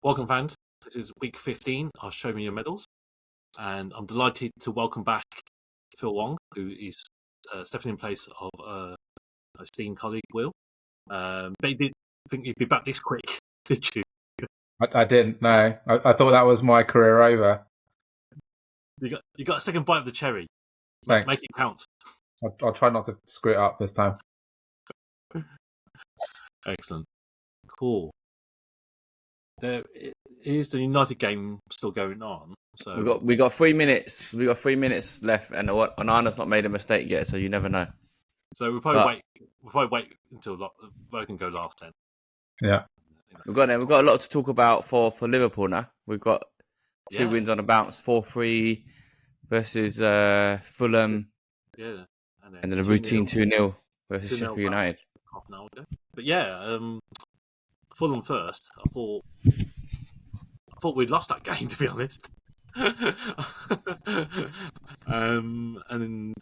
Welcome, fans. This is week 15 of Show Me Your Medals, and I'm delighted to welcome back Phil Wong, who is stepping in place of a esteemed colleague, Will. But you didn't think you'd be back this quick, did you? I didn't, no. I thought that was my career over. You got a second bite of the cherry. Thanks. Make it count. I'll try not to screw it up this time. Excellent. Cool. There is the United game still going on. So we got 3 minutes. We got 3 minutes left, and Onana's not made a mistake yet, so you never know. So we'll probably wait until Logan go last then. Yeah. We've got a lot to talk about for Liverpool now. We've got two wins on a bounce, 4-3 versus Fulham. Yeah. And then a routine 2-0 versus Sheffield United. Half an hour ago. But yeah, Fulham first. I thought we'd lost that game, to be honest. And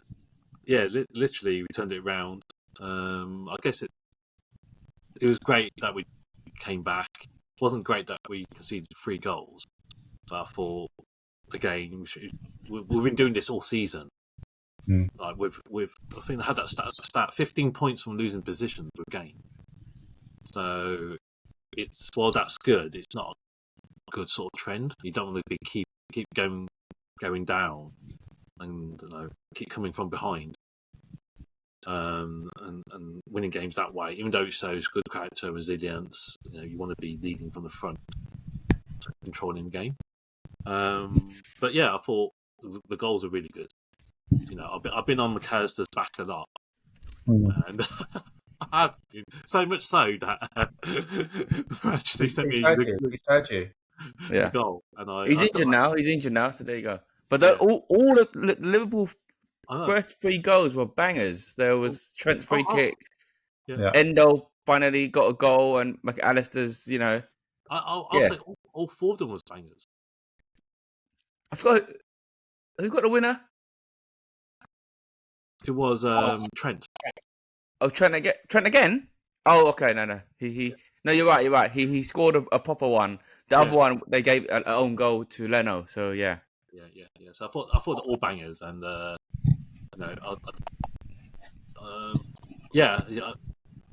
yeah, literally we turned it around. I guess it was great that we came back. It wasn't great that we conceded 3 goals. But I thought, again, we've been doing this all season. Like with I think they had that stat 15 points from losing positions per game. So while that's good, it's not a good sort of trend. You don't want to keep going down and keep coming from behind. And winning games that way, even though it shows good character, resilience, you want to be leading from the front, controlling the game. But yeah, I thought the goals are really good. I've been on McAllister's back a lot, and I have been so much so that they actually sent me the goal. And He's injured now. So there you go. But all of Liverpool first 3 goals were bangers. There was Trent's free kick. Yeah. Endo finally got a goal, and McAllister's. I'll say all 4 of them was bangers. I forgot who got the winner. It was Trent. Oh, Trent again? Oh, okay. No. No, you're right. He scored a proper one. The other one, they gave an own goal to Leno. So yeah. Yeah. So I thought all bangers, and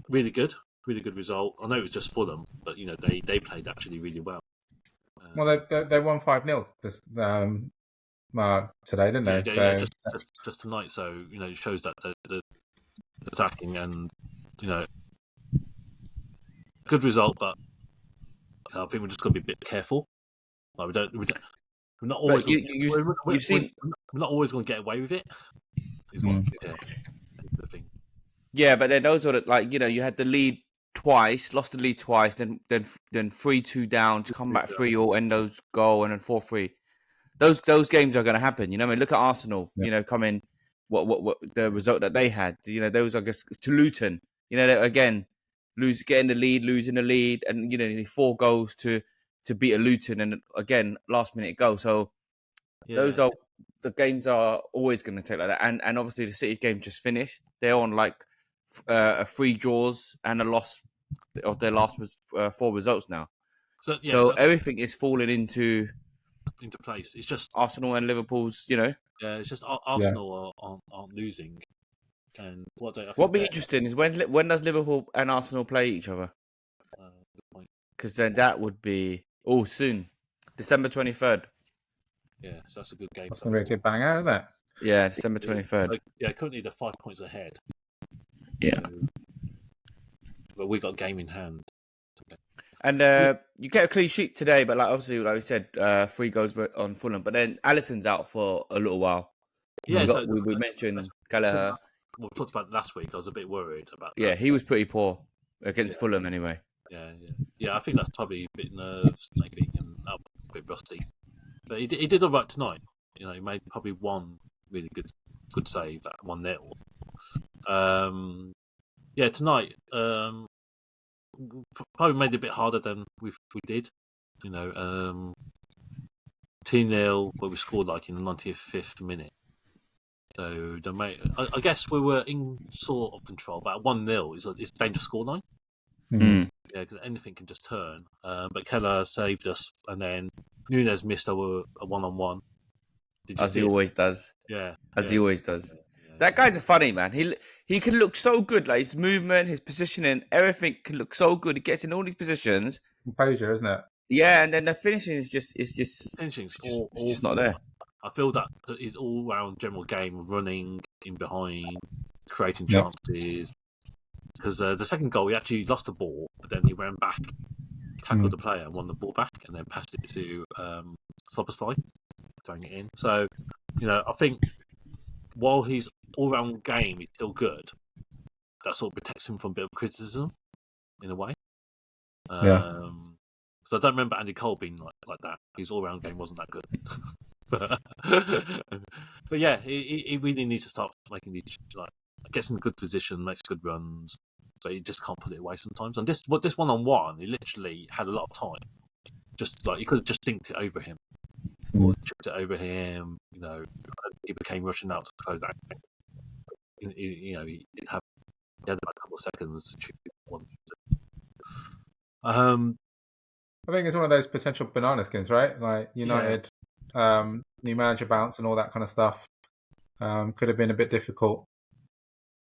really good result. I know it was just Fulham, but they played actually really well. Well, they won 5-0 this today, didn't they? Yeah, just tonight. So it shows that the attacking and good result, but I think we're just going to be a bit careful. Like we're not always. We're not always going to get away with it. Is the thing. Yeah, but then those are you had the lead twice, lost the lead twice, then 3-2 down to come back 3-3, Endo's goal, and then 4-3. Those games are going to happen. Look at Arsenal. Coming what the result that they had. Those I guess to Luton. Again, getting the lead, losing the lead, and 4 goals to beat a Luton, and again last minute goal. So those are the games are always going to take like that. And obviously the City game just finished. They're on 3 draws and a loss of their last 4 results now. So everything is falling into place. It's just Arsenal and Liverpool's. Yeah, it's just Arsenal aren't losing. And what'll be interesting is when does Liverpool and Arsenal play each other? Because then that would be soon, December 23rd. Yeah, so that's a good game. That's going to be a good banger, isn't it? Yeah, December 23rd. Currently they're 5 points ahead. Yeah, but we got a game in hand. Okay. And you get a clean sheet today, but obviously, like we said, 3 goals on Fulham. But then Alisson's out for a little while. Yeah, we mentioned Gallagher. We talked about it last week. I was a bit worried about that. Yeah, he was pretty poor against Fulham anyway. Yeah. I think that's probably a bit nerves, maybe, and a bit rusty. But he did all right tonight. He made probably one really good save, that 1-0. Tonight probably made it a bit harder than we did. 2-0, but we scored in the 95th minute. So I guess we were in sort of control, but 1-0 is a dangerous scoreline. Mm. Yeah, because anything can just turn. But Keller saved us, and then Nunes missed a one-on-one. Did you As see he it? always does. Yeah, As he always does. yeah, That guy's a funny man. He can look so good, like his movement, his positioning, everything can look so good. He gets in all these positions. Composure, isn't it? Yeah, and then the finishing is just finishing's it's just not awful. there. I feel that his all-round general game of running in behind, creating Yeah. chances. Because the second goal, he actually lost the ball, but then he ran back, tackled the player, won the ball back, and then passed it to Soboslai, throwing it in. So, I think while his all-round game is still good, that sort of protects him from a bit of criticism, in a way. Yeah. So I don't remember Andy Cole being like that. His all-round game wasn't that good. but yeah, he really needs to start making these, gets in a good position, makes good runs. So he just can't put it away sometimes. And this one-on-one, he literally had a lot of time. Just he could have just dinked it over him, or chipped it over him. He became rushing out to close that game. He had about a couple of seconds to shoot one. I think it's one of those potential banana skins, right? Like United, new manager bounce and all that kind of stuff. Could have been a bit difficult.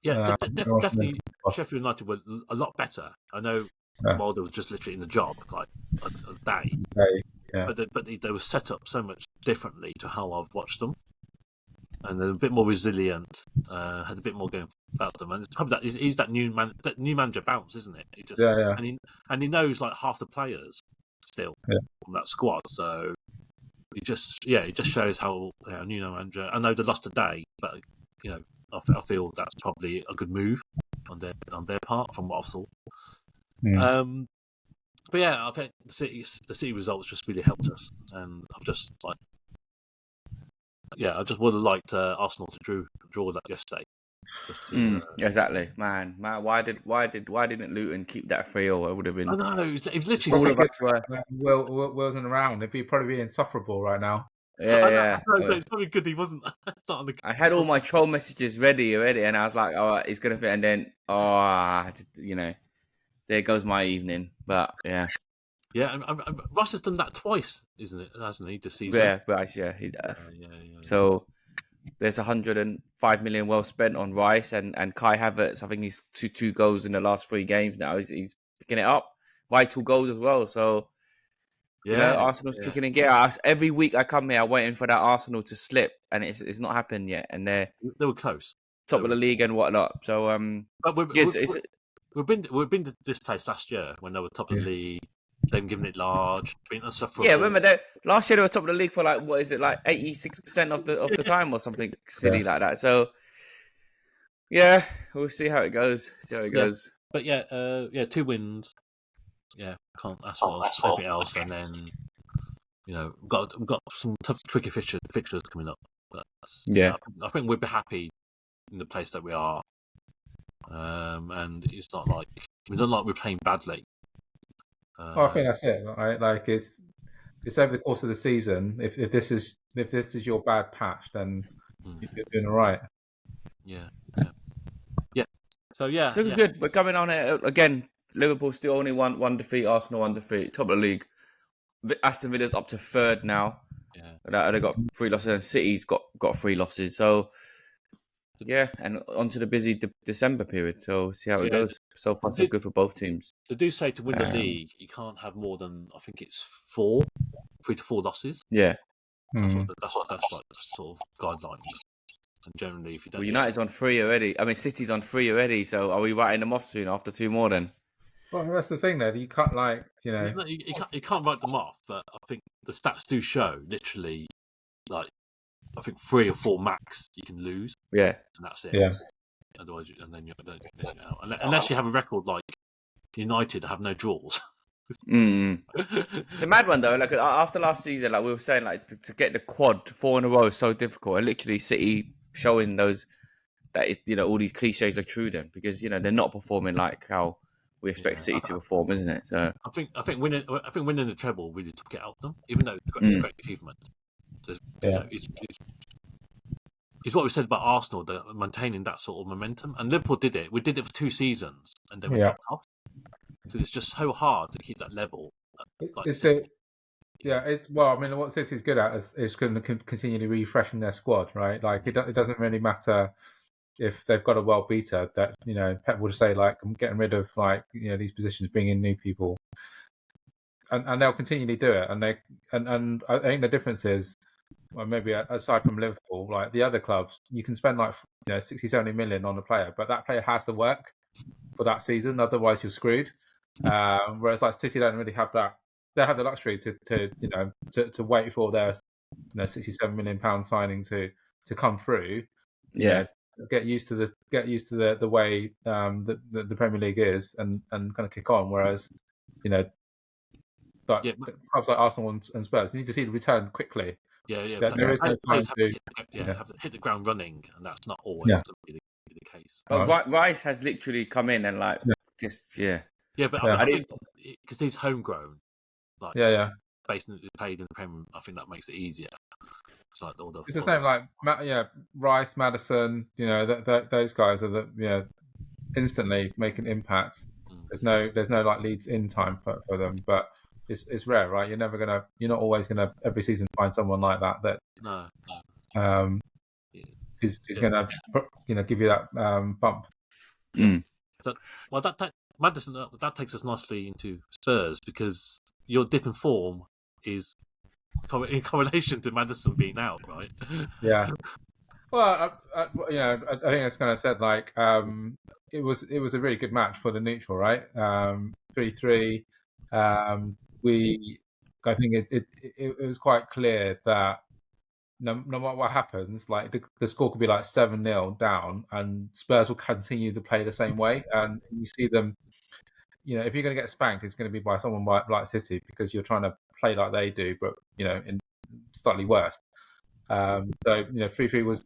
Yeah, definitely. Sheffield United were a lot better. I know Mulder was just literally in the job like a day, but they were set up so much differently to how I've watched them, and they're a bit more resilient. Had a bit more going about them, and it's probably he's that new manager bounce, isn't it? He just and he knows like half the players still from that squad, so it just shows how new manager. I know they lost today, but I feel that's probably a good move on their part from what I saw. But yeah, I think the City results just really helped us, and I've just I just would have liked Arsenal to draw that yesterday. Exactly, man. Why didn't Luton keep that 3-0? It would have been. I know it was literally. Will wasn't around. It'd probably be insufferable right now. Yeah. It's probably good he wasn't. I had all my troll messages ready already, and I was like, "Oh, he's gonna fit." And then, there goes my evening. But yeah, and Ross has done that twice, isn't it? Hasn't he? This season. Yeah, Rice. Yeah, he does. So there's 105 million well spent on Rice and Kai Havertz. I think he's two goals in the last 3 games now. He's picking it up. Vital goals as well. So. Arsenal's kicking in gear. Every week I come here, I'm waiting for that Arsenal to slip, and it's not happened yet. And they were close, top of the league and whatnot. So but we've been to this place last year when they were top of the league. They've given it large, been insufferable. Yeah, remember last year they were top of the league for 86% of the time or something silly like that. So yeah, we'll see how it goes. But 2 wins. Yeah, can't ask for anything else, and then we've got some tough, tricky fixtures coming up. But I think we'd be happy in the place that we are, and it's not like we're playing badly. I think that's it, right? Like it's over the course of the season. If this is your bad patch, then you're doing all right. Yeah. So it's good. We're coming on it again. Liverpool still only one defeat. Arsenal 1 defeat. Top of the league. Aston Villa's up to 3rd now. Yeah, they got 3 losses, and City's got 3 losses. So and onto the busy December period. So see how it goes. So far, so good for both teams. They do say to win the league, you can't have more than I think it's 3 to 4 losses. Yeah, that's like the sort of guidelines. And generally, if you don't, United's on 3 already. I mean, City's on 3 already. So are we writing them off soon after 2 more then? Well, that's the thing, though. You can't you can't write them off, but I think the stats do show literally, I think 3 or 4 max you can lose. Yeah, and that's it. Yeah. Otherwise, and then you're unless you have a record like United have no draws. It's a mad one though. Like after last season, like we were saying, like to get the quad 4 in a row is so difficult, and literally City showing those that all these cliches are true then, because they're not performing like how we expect City to perform, isn't it? So I think winning the treble really took it out of them, even though it's a great achievement. It's what we said about Arsenal, maintaining that sort of momentum, and Liverpool did it. We did it for 2 seasons, and then we dropped off. because it's just so hard to keep that level. Well, I mean, what City's good at is going to continually refreshing their squad, right? Like it doesn't really matter if they've got a world beater that Pep will just say like, I'm getting rid of like these positions, bring in new people, and they'll continually do it. And I think the difference is, well, maybe aside from Liverpool, like the other clubs, you can spend like 60, 70 million on a player, but that player has to work for that season, otherwise you're screwed. Whereas like City don't really have that. They have the luxury to wait for their 67 million pound signing to come through. Get used to the way the Premier League is and kind of kick on. Whereas but clubs like Arsenal and Spurs need to see the return quickly. There is no time to have to hit the ground running, and that's not always going to be the case. But Rice has literally come in and like but I think because he's homegrown, like based in played in the Premier, I think that makes it easier. It's like it's the same like Rice, Maddison, those guys are instantly making impacts. There's no like leads in time for them, but it's rare, right? You're not always gonna every season find someone like that is gonna give you that bump. So, well, that Maddison, that takes us nicely into Spurs, because your dip in form is in correlation to Maddison being out, right? Yeah. Well, I think that's kind of said. Like, it was a really good match for the neutral, right? 3-3. I think it was quite clear that no matter what happens, like the score could be like 7-0 down, and Spurs will continue to play the same way. And you see them, if you're going to get spanked, it's going to be by someone like City, because you're trying to play like they do, but in slightly worse. So 3-3 was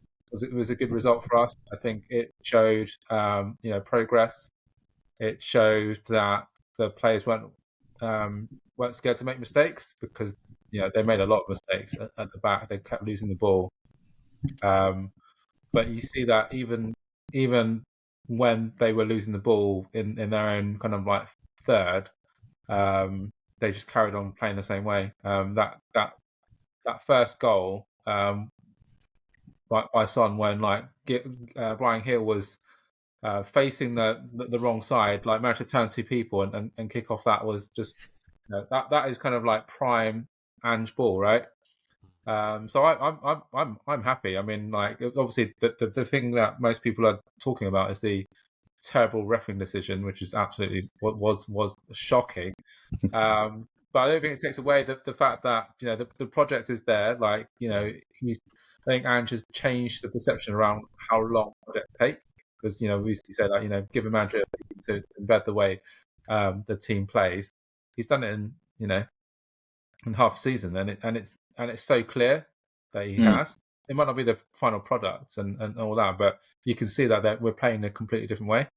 a good result for us. I think it showed progress. It showed that the players weren't scared to make mistakes, because they made a lot of mistakes at the back. They kept losing the ball, but you see that even when they were losing the ball in their own kind of like third, they just carried on playing the same way. That first goal by Son, when like Brian Hill was facing the wrong side, like managed to turn two people and kick off, that was just that is kind of like prime Ange ball, right? So I'm happy. I mean, like, obviously the thing that most people are talking about is the terrible refereeing decision, which is absolutely was shocking. But I don't think it takes away the fact that the project is there. Like, I think Ange has changed the perception around how long projects take, because we used to say that give a manager to embed the way the team plays. He's done it in half a season, and it's so clear that he has. It might not be the final product and all that, but you can see that we're playing a completely different way.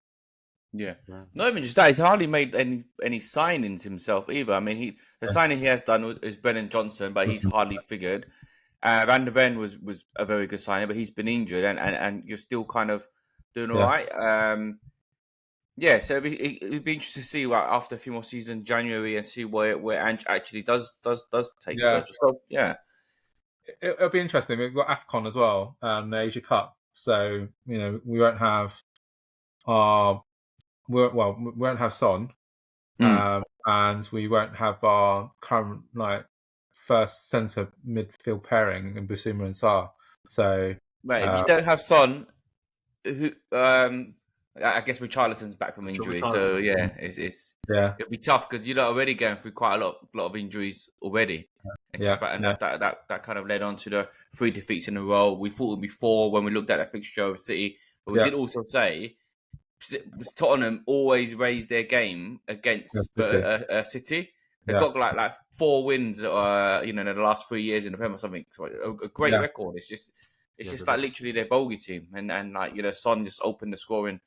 Yeah. Not even just that, he's hardly made any signings himself either. I mean, the signing he has done is Brennan Johnson, but he's hardly figured. Van der Ven was a very good signing, but he's been injured, and you're still kind of doing all right. So it'd be interesting to see after a few more seasons, January, and see where Ange actually does take Spurs. So, it'll be interesting. We've got AFCON as well, the Asia Cup. So we won't have we won't have Son, and we won't have our current first centre midfield pairing in Bissouma and Sarr. So, if you don't have Son, who I guess Richarlison's back from injury, so it'll be tough, because you're already going through quite a lot of injuries already. That kind of led on to the 3 defeats in a row. We thought it would be 4 when we looked at the fixture of City, but we did also say Tottenham always raised their game against City. They've got like 4 wins, in the last 3 years in the Premier or something. So a great record. It's just like literally their bogey team, and Son just opened the scoring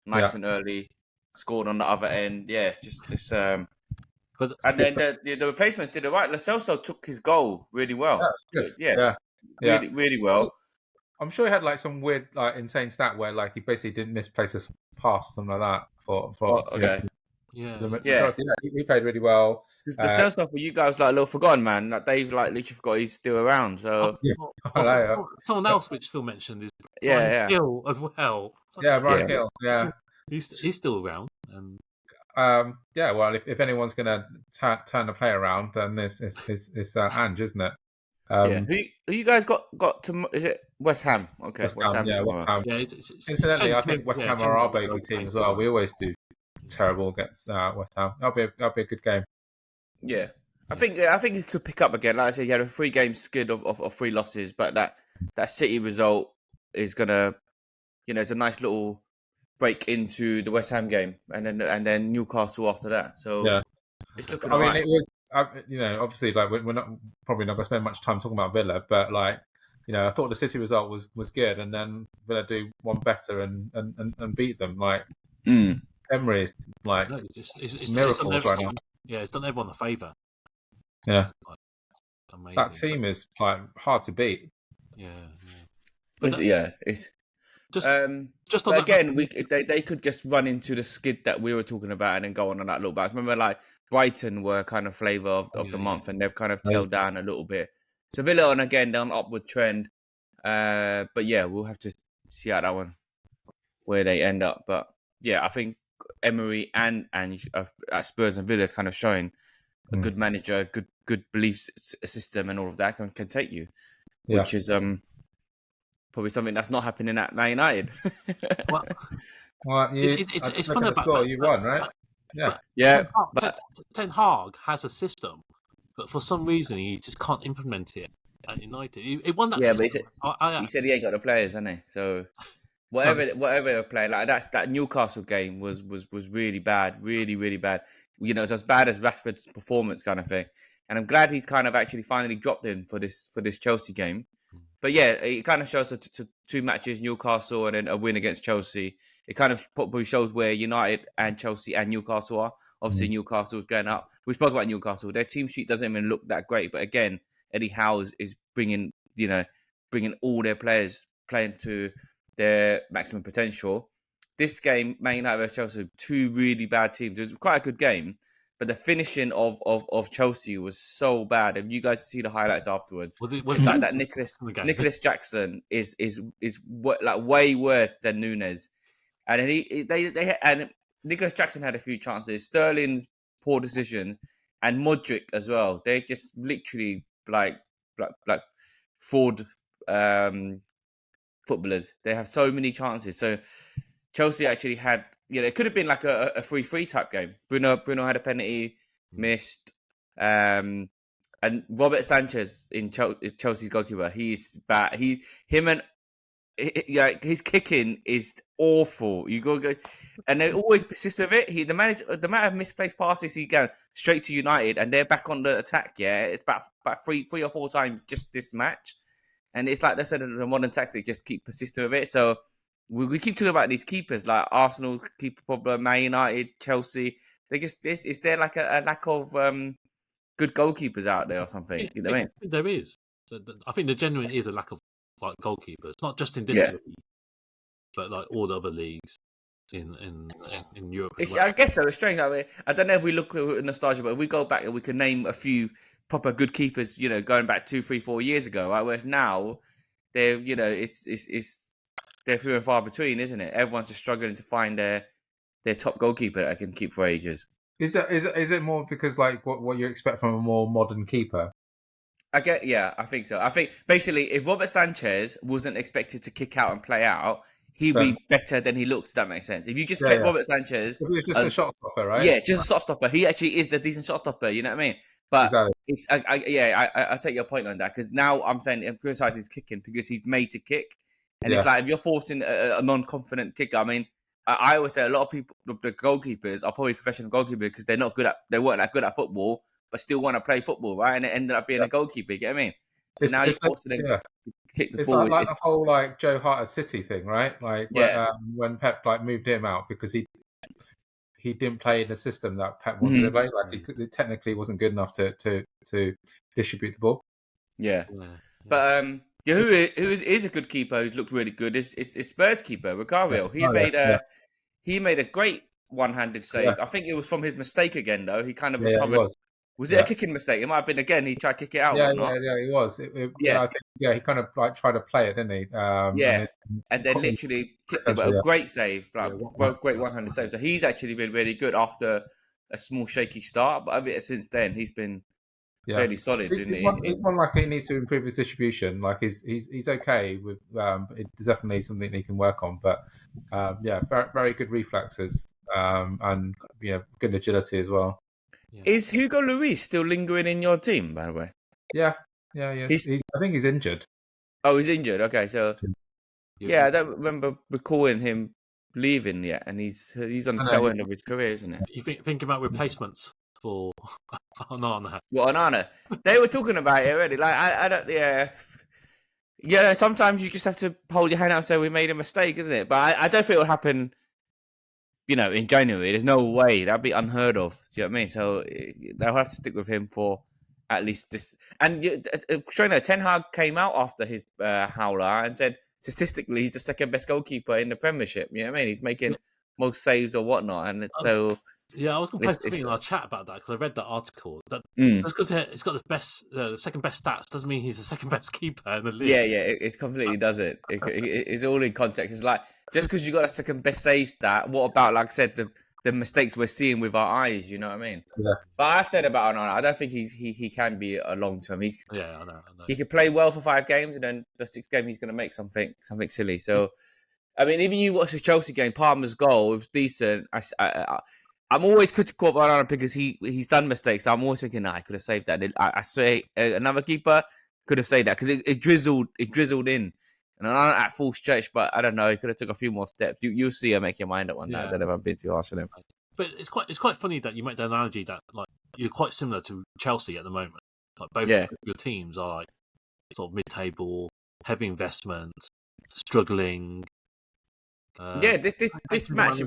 nice and early, scored on the other end. And then the replacements did it right. Lo Celso took his goal really well. Really well. I'm sure he had like some weird, like insane stat where like he basically didn't misplace a pass or something like that. Yeah, Yeah, he played really well. The sales stuff for you guys like a little forgotten, man. Like Dave, like literally forgot he's still around. So Yeah, someone else which Phil mentioned is yeah, Brian yeah, Hill as well. Brian Hill. Yeah, he's still around. And yeah. Well, if anyone's going to turn the play around, then it's Ange, isn't it? yeah. Who you guys got to? Is it West Ham? Okay, West Ham. Yeah, West Ham. yeah, Incidentally, I think West Ham are our baby team as well. We always do terrible against West Ham. That'll be a good game. Yeah, I think it could pick up again. Like I said, you had a 3-game skid of 3 losses, but that City result is gonna, it's a nice little break into the West Ham game, and then Newcastle after that. So yeah, it's looking I mean, alright. it was obviously like we're not probably not going to spend much time talking about Villa, but like I thought the City result was good, and then Villa do one better and beat them. Like Emery is like it's miracles right now. Yeah, it's done everyone a favour. Yeah, amazing. that team is like hard to beat. Yeah. It's just on again, they could just run into the skid that we were talking about and then go on that little bounce. Remember, like Brighton were kind of flavour of the month, and they've kind of tailed down a little bit. So Villa on again down upward trend, but yeah, we'll have to see how that one where they end up. But yeah, I think Emery and at Spurs and Villa kind of showing a good manager, good belief system, and all of that can take you, which is probably something that's not happening at Man United. Well, it's fun about score. You won, right? Yeah. Ten Hag has a system, but for some reason he just can't implement it at United. He won that system. He said he ain't got the players, hasn't he? So whatever they're playing, like that Newcastle game was really bad, really bad. It's as bad as Rashford's performance kind of thing. And I'm glad he's kind of actually finally dropped in for this Chelsea game. But yeah, it kind of shows to 2 matches, Newcastle and then a win against Chelsea. It kind of probably shows where United and Chelsea and Newcastle are. Obviously, Newcastle's going up. We spoke about Newcastle. Their team sheet doesn't even look that great. But again, Eddie Howe is bringing all their players playing to their maximum potential. This game, Man United versus Chelsea, 2 really bad teams. It was quite a good game. But the finishing of Chelsea was so bad. If you guys see the highlights afterwards, was it like that Nicholas Jackson is like way worse than Nunes, and and Nicholas Jackson had a few chances. Sterling's poor decisions and Modric as well. They just literally like fraud footballers. They have so many chances. So Chelsea actually had. It could have been like a 3-3 type game. Bruno had a penalty, missed. And Robert Sanchez in Chelsea's goalkeeper, he's bad. His kicking is awful. You go, and they always persist with it. The amount of misplaced passes he goes straight to United, and they're back on the attack. Yeah, it's about 3 or 4 times just this match, and it's like they said the modern tactic, just keep persisting with it. So. We keep talking about these keepers, like Arsenal keeper problem, Man United, Chelsea. Is there like a lack of good goalkeepers out there or something? You know what I mean? There is. I think there genuinely is a lack of like goalkeepers, not just in this league, but like all the other leagues in Europe. I guess so. It's strange. I don't know if we look at nostalgia, but if we go back and we can name a few proper good keepers, going back 2, 3, 4 years ago, right? Whereas now, they're they're few and far between, isn't it? Everyone's just struggling to find their top goalkeeper that can keep for ages. Is it more because like what you expect from a more modern keeper? I think so. I think basically if Robert Sanchez wasn't expected to kick out and play out, he'd be better than he looks. If that makes sense. If you just kept Robert Sanchez, he was just a shot stopper, right? Yeah, just a shot stopper. He actually is a decent shot stopper. You know what I mean? But it's I take your point on that because now I'm saying I'm criticizing his kicking because he's made to kick. And it's like if you're forcing a non-confident kicker, I mean, I always say a lot of people, the goalkeepers are probably professional goalkeepers because they weren't that good at football, but still want to play football, right? And it ended up being a goalkeeper. You get what I mean? So now you're forcing them to kick the ball. It's like the whole like Joe Hart at City thing, right? Like when Pep like moved him out because he didn't play in the system that Pep wanted to play. Like he technically wasn't good enough to distribute the ball. Yeah. But who is a good keeper who's looked really good is Spurs keeper Rosario. He made a great one-handed save. I think it was from his mistake again, though. He kind of Yeah, recovered. it Was it a kicking mistake? It might have been again. He tried to kick it out, or not? Yeah, it was. Yeah. I think, he kind of like tried to play it, didn't he? Yeah. And And then literally kicked it, but a great save, like great one-handed save. So he's actually been really good after a small shaky start, but since then he's been fairly solid, didn't he? He's one like he needs to improve his distribution. Like he's okay with, but it's definitely something he can work on. But very, very good reflexes, and good agility as well. Yeah. Is Hugo Lloris still lingering in your team, by the way? Yeah. I think he's injured. Oh, he's injured. Okay, so I don't remember recalling him leaving yet, and he's on the tail end of his career, isn't it? You think about replacements for Onana? What Onana? They were talking about it already. Like I don't. Yeah. Sometimes you just have to hold your hand out and say we made a mistake, isn't it? But I don't think it will happen. In January, there's no way that'd be unheard of. Do you know what I mean? So they'll have to stick with him for at least this. And Ten Hag came out after his howler and said statistically he's the second best goalkeeper in the Premiership. You know what I mean? He's making most saves or whatnot, and so. Yeah, I was going to post something in our chat about that because I read that article. Just because it's got the second best stats doesn't mean he's the second best keeper in the league. Yeah, it completely doesn't. It's all in context. It's like just because you got a second best save stat, what about, like I said, the mistakes we're seeing with our eyes? You know what I mean? Yeah. But I've said about Onana, I don't think he can be a long term. I know. He could play well for 5 games, and then the 6th game he's going to make something silly. So, I mean, even you watch the Chelsea game, Palmer's goal, it was decent. I'm always critical of Onana because he's done mistakes. So I'm always thinking, I could have saved that. I say another keeper could have saved that because it drizzled in, and Onana at full stretch. But I don't know, he could have took a few more steps. You'll see him make your mind up on that. I don't know if I've been too harsh on him. But it's quite funny that you make the analogy that like you're quite similar to Chelsea at the moment. Like both your teams are like sort of mid-table, heavy investment, struggling. This match.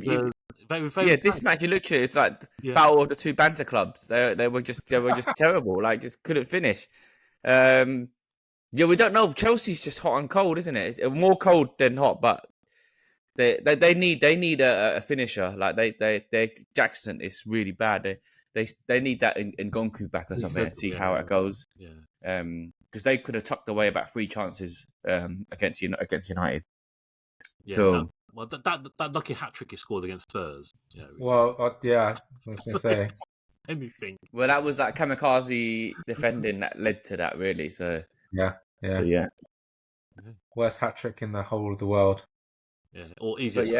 This match, you look at it's like battle of the 2 banter clubs. They were just terrible. Like just couldn't finish. We don't know. Chelsea's just hot and cold, isn't it? It's more cold than hot, but they need a finisher. Like they Jackson is really bad. They need that in Gonku back or something and see how it goes. Yeah. Because they could have tucked away about 3 chances against United. Yeah. So, that lucky hat trick he scored against Spurs. Well, I was going to say anything. Well, that was that kamikaze defending that led to that, really. So yeah. So yeah. Worst hat trick in the whole of the world. Yeah, or easiest.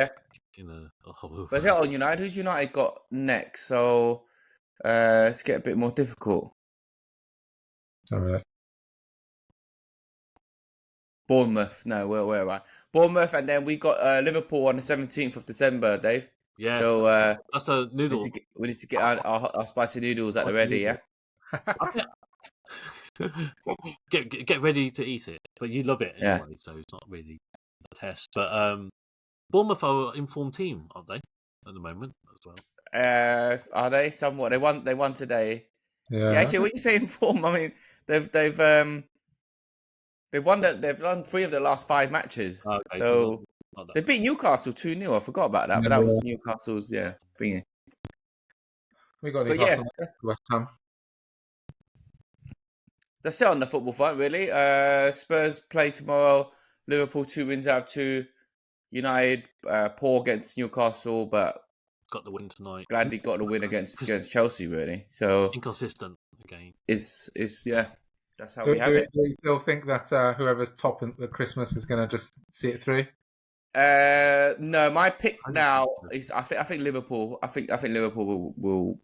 In the whole. But on United, who's United got next? So let's get a bit more difficult. All right. Bournemouth. No, where am I? Bournemouth, and then we got Liverpool on the 17th of December, Dave. Yeah. So that's the noodles. We need to get our spicy noodles at the ready, yeah? Get ready to eat it. But you love it anyway, so it's not really a test. But Bournemouth are an informed team, aren't they, at the moment as well? Are they? Somewhat. They won today. Yeah. Actually, when you say informed, I mean they've won 3 of the last 5 matches. Okay, so they beat Newcastle 2-0. I forgot about that, but that was Newcastle's thingy. We got Newcastle. West Ham. That's it on the football front, really. Spurs play tomorrow. Liverpool 2 wins out of 2. United poor against Newcastle, but got the win tonight. Gladly got the win against Chelsea, really. So inconsistent again. Is that's how we have it. Do you still think that whoever's top at Christmas is going to just see it through? No, my pick now is I think Liverpool. I think Liverpool will.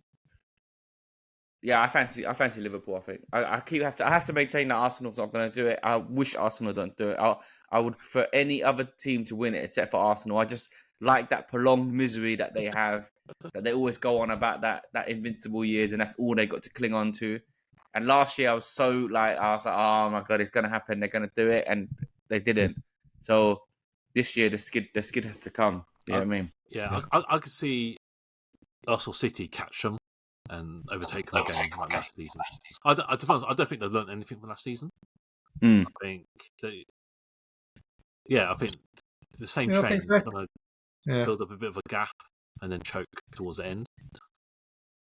Yeah, I fancy Liverpool. I think I have to maintain that Arsenal's not going to do it. I wish Arsenal don't do it. I would prefer any other team to win it except for Arsenal. I just like that prolonged misery that they have, that they always go on about that invincible years, and that's all they got to cling on to. And last year I was like, oh my god, it's going to happen. They're going to do it, and they didn't. So this year the skid has to come. You know what I mean? Yeah, I could see Arsenal City catch them and overtake them again like last season. I don't think they've learned anything from last season. I think I think the same trend. Build up a bit of a gap. and then choke towards the end.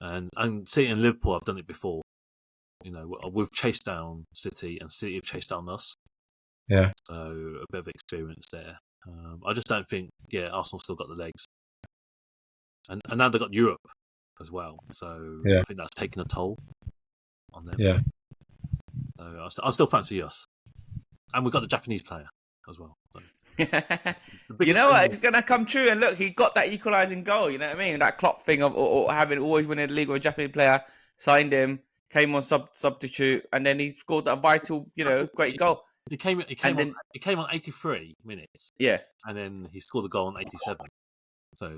And City and Liverpool have done it before. We've chased down City, and City have chased down us. Yeah. So a bit of experience there. I just don't think, Arsenal still got the legs, and now they've got Europe as well. So Yeah. I think that's taken a toll on them. Yeah. So I still fancy us, and we've got the Japanese player as well. So. You know what? It's gonna come true. And look, he got that equalising goal. You know what I mean? That Klopp thing of or having always winning the league with a Japanese player. Signed him, came on substitute, and then he scored that vital, great goal. He came on 83 minutes. Yeah, and then he scored the goal on 87. So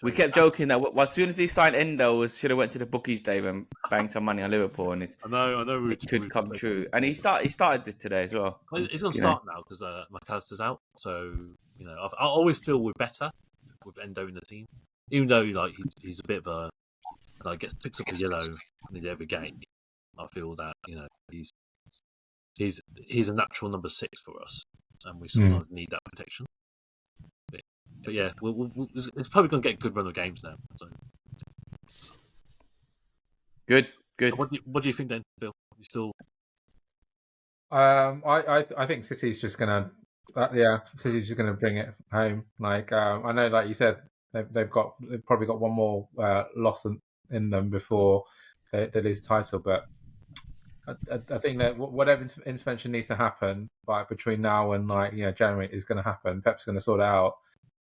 we kept joking that as soon as he signed Endo, should have went to the bookies, Dave, and banged some money on Liverpool, and I know it could come true. And he started this today as well. He's going to start now because McAllister's out. So I always feel we're better with Endo in the team, even though he's a bit of a picks up a yellow in every game. I feel that he's a natural number 6 for us, and we sometimes need that protection. But yeah, it's probably going to get a good run of games now. So. Good. What do you think then, Bill? You still? I think City's just gonna, City's just gonna bring it home. Like I know, like you said, they've probably got one more loss in them before they lose the title. But I think that whatever intervention needs to happen, between now and January, is going to happen. Pep's going to sort it out.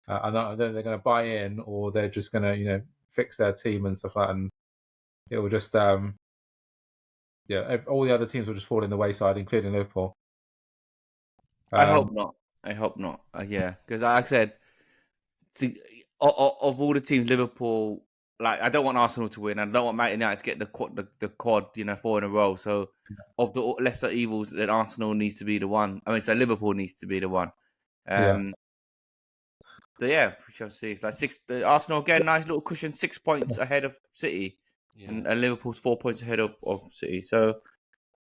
I don't know they're going to buy in, or they're just going to fix their team and stuff like that, and it will just all the other teams will just fall in the wayside, including Liverpool. I hope not. Yeah, because like I said, of all the teams, Liverpool. Like, I don't want Arsenal to win. I don't want Man United to get the quad, 4 in a row. So, of the lesser evils, then Arsenal needs to be the one. So Liverpool needs to be the one. So yeah, we shall see. It's like Arsenal again, nice little cushion, 6 points ahead of City, and Liverpool's 4 points ahead of City. So,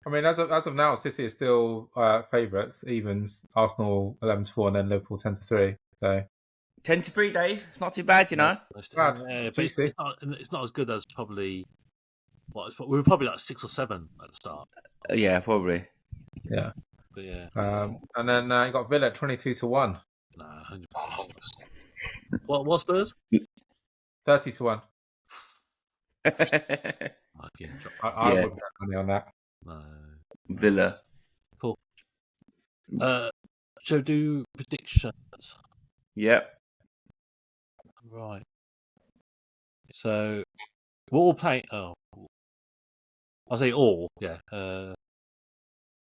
as of now, City is still favourites, evens. Arsenal 11-4, and then Liverpool 10-3. So 10-3, Dave. It's not too bad, Bad. But it's not as good as probably. We were probably like 6 or 7 at the start. Yeah, probably. Yeah. But yeah. And then you got Villa 22-1. Nah, 100%. What Spurs? 30-1. I wouldn't bet money on that. No. Villa. Cool. Shall we do predictions? Yep. Right. So we're all playing. Oh, I'll say all. Yeah.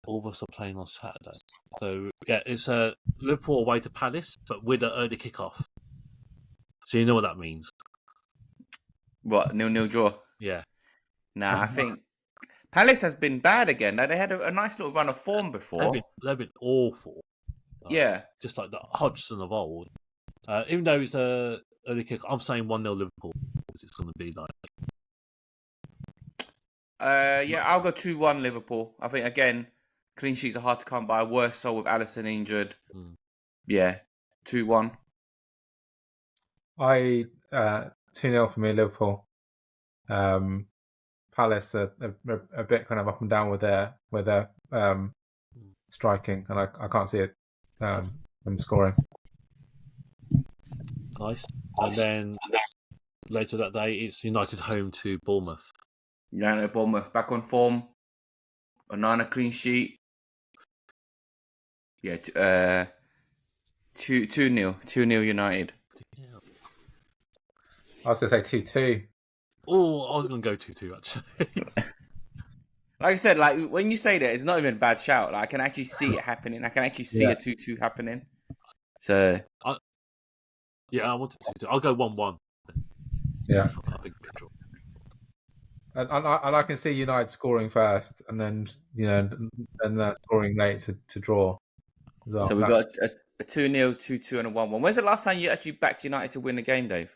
All of us are playing on Saturday. So yeah, it's Liverpool away to Palace, but with an early kickoff. So you know what that means. What, 0-0 draw? Yeah. Nah, I think Palace has been bad again. Now, they had a nice little run of form before. They've been awful. Just like the Hodgson of old. Even though it's a early kick, I'm saying 1-0 Liverpool because it's going to be like. I'll go 2-1 Liverpool. I think again, clean sheets are hard to come by. Worse so with Alisson injured. Yeah, 2-1. 2-0 for me, Liverpool. Palace are a bit kind of up and down with their striking, and I can't see it them scoring. Nice. And then later that day, it's United home to Bournemouth. United Bournemouth back on form. Onana clean sheet. Yeah, 2-0 United. I was going to say 2-2. Oh, I was going to go 2-2 actually. Like I said, like when you say that, it's not even a bad shout. Like I can actually see it happening. I can actually see a 2-2 happening. So I wanted 2-2. I'll go 1-1. Yeah. I think draw. And I can see United scoring first, and then scoring late to draw. So we've got a 2-0, 2-2, and a 1-1. When's the last time you actually backed United to win a game, Dave?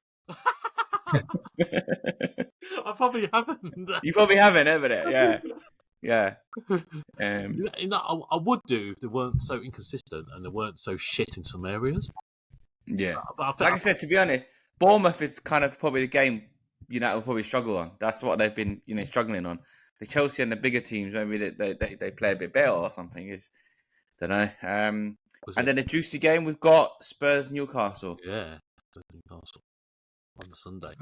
I probably haven't. You probably haven't, haven't it? Yeah. I would do if they weren't so inconsistent and they weren't so shit in some areas. Yeah. Like I said, to be honest, Bournemouth is kind of probably the game United will probably struggle on. That's what they've been, struggling on. The Chelsea and the bigger teams, maybe they play a bit better or something. Don't know. And then a juicy game we've got Spurs Newcastle. Yeah, Newcastle on the Sunday.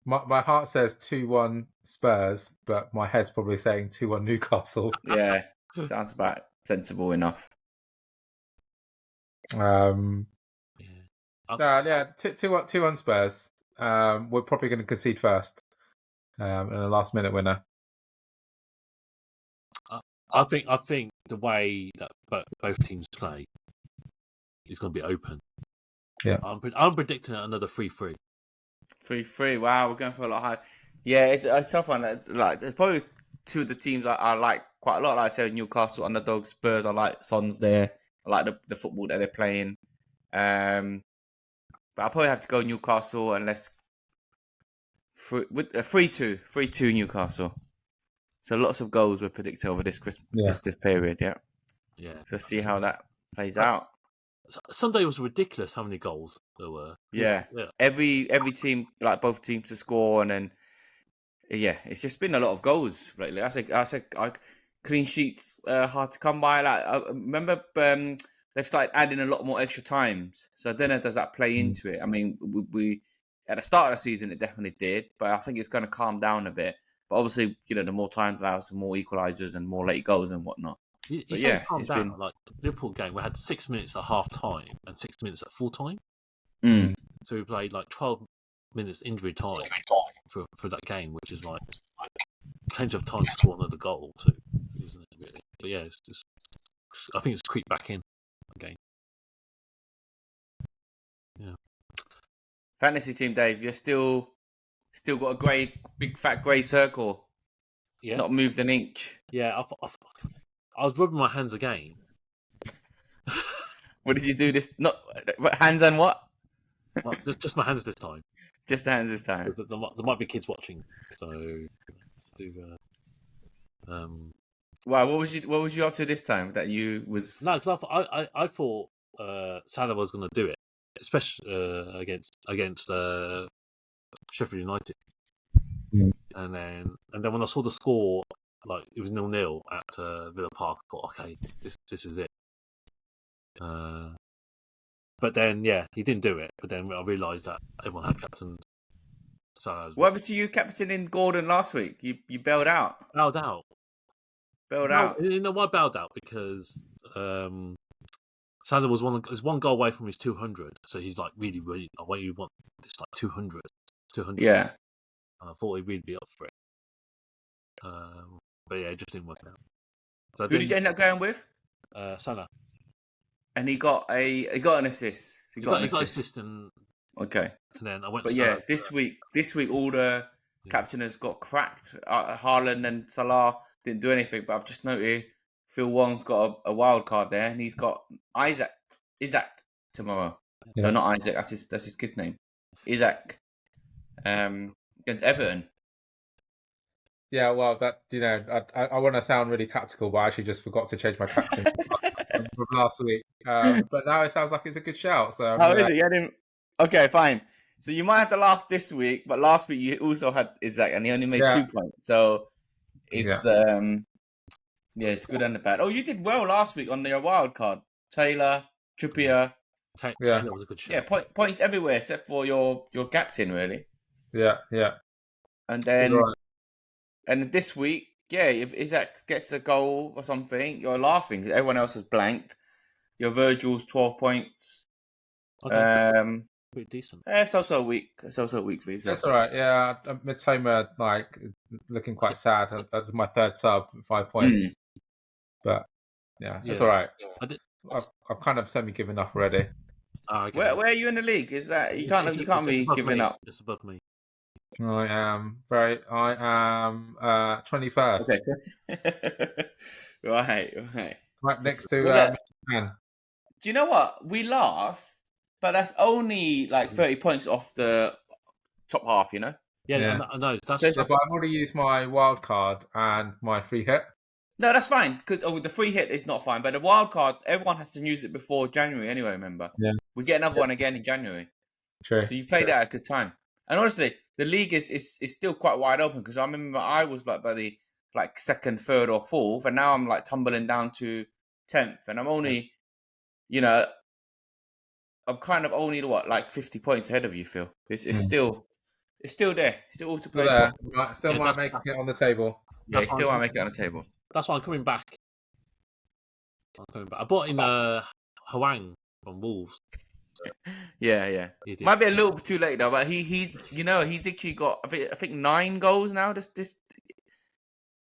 My heart says 2-1 Spurs, but my head's probably saying 2-1 Newcastle. Yeah, sounds about sensible enough. Yeah, 2-1 Spurs. We're probably going to concede first, and a last-minute winner. I think the way that both teams play is going to be open. Yeah, I'm predicting another 3-3. 3-3. Wow, we're going for a lot higher. Yeah, it's a tough one. Like, there's probably two of the teams I like quite a lot. Like I said, Newcastle underdogs, Spurs. I like Son's there. I like the football that they're playing. But I'll probably have to go Newcastle unless with a 3-2 Newcastle. So lots of goals were predicted over this festive period. Yeah. So see how that plays out. Sunday was ridiculous. How many goals there were? Yeah. Every team, like both teams, to score, and then it's just been a lot of goals lately. I said, clean sheets hard to come by. Like I remember, they've started adding a lot more extra times. So then does that play into it? I mean, we at the start of the season it definitely did, but I think it's going to calm down a bit. But obviously, the more time allows for more equalisers and more late goals and whatnot. It's been like the Liverpool game. We had 6 minutes at half time and 6 minutes at full time. So we played like 12 minutes injury time for that game, which is like plenty of time to score another goal too, isn't it? Really? But yeah, it's just I think it's creeped back in again. Yeah. Fantasy team, Dave, you're still got a big fat grey circle. Yeah. Not moved an inch. Yeah, I was rubbing my hands again. What did you do this? Not hands on what? Well, just my hands this time. Just the hands this time. There might be kids watching, so do. Wow, what was you up to this time that you was? No, because I thought Salah was going to do it, especially against Sheffield United. And then when I saw the score, like it was 0-0 at Villa Park, I thought, okay, this is it. But then he didn't do it. But then I realised that everyone had captain Salah. What happened to you captaining Gordon last week? You bailed out. Bailed out. You know why I bailed out? Because Salah was one goal away from his 200, so he's like really, really. I want this like 200. Yeah. I thought he'd really be up for it. But it just didn't work out. So who did you end up going with? Salah. And he got an assist. He got an assist. And okay. And then I went. But this week all the captainers got cracked. Haaland and Salah didn't do anything. But I've just noted Phil Wong's got a wild card there, and he's got Isaac tomorrow. Yeah. So not Isaac. That's his kid's name. Isaac. Against Everton. Yeah, well, that I want to sound really tactical, but I actually just forgot to change my captain from last week. But now it sounds like it's a good shout. So is it? Yeah, okay, fine. So you might have to laugh this week, but last week you also had Isaac, and he only made 2 points. So it's it's good and the bad. Oh, you did well last week on your wild card. Taylor, Trippier. That was a good shout. Yeah, points everywhere except for your captain, really. Yeah. And then. And this week, if Isaac gets a goal or something, you're laughing. Everyone else is blanked. Your Virgil's 12 points. Okay. Pretty decent. It's also a week. It's also a week for you. That's all right. Yeah, Mitoma looking quite sad. That's my third sub, 5 points. But it's all right. I've kind of semi-given up already. Okay. Where are you in the league? Is that you can't be giving up? It's above me. I am 21st. Okay. Right next to Man. Do you know what? We laugh, but that's only like 30 points off the top half, Yeah. I know. But I've already used my wild card and my free hit. No, that's fine. Because the free hit is not fine, but the wild card, everyone has to use it before January anyway. Remember? Yeah. We get another one again in January. True. So you played that at a good time. And honestly, the league is still quite wide open because I remember I was like by the like second, third, or fourth, and now I'm like tumbling down to 10th, and I'm only, you know, I'm kind of only what like 50 points ahead of you, Phil. It's still there, still all to Still play there. for. Still Yeah, might make it on the table. Yeah, that's why still I make it on the table. That's why I'm coming back. I bought in Hwang from Wolves. Yeah. He did. Might be a little bit too late though, but he's literally got I think 9 goals now. This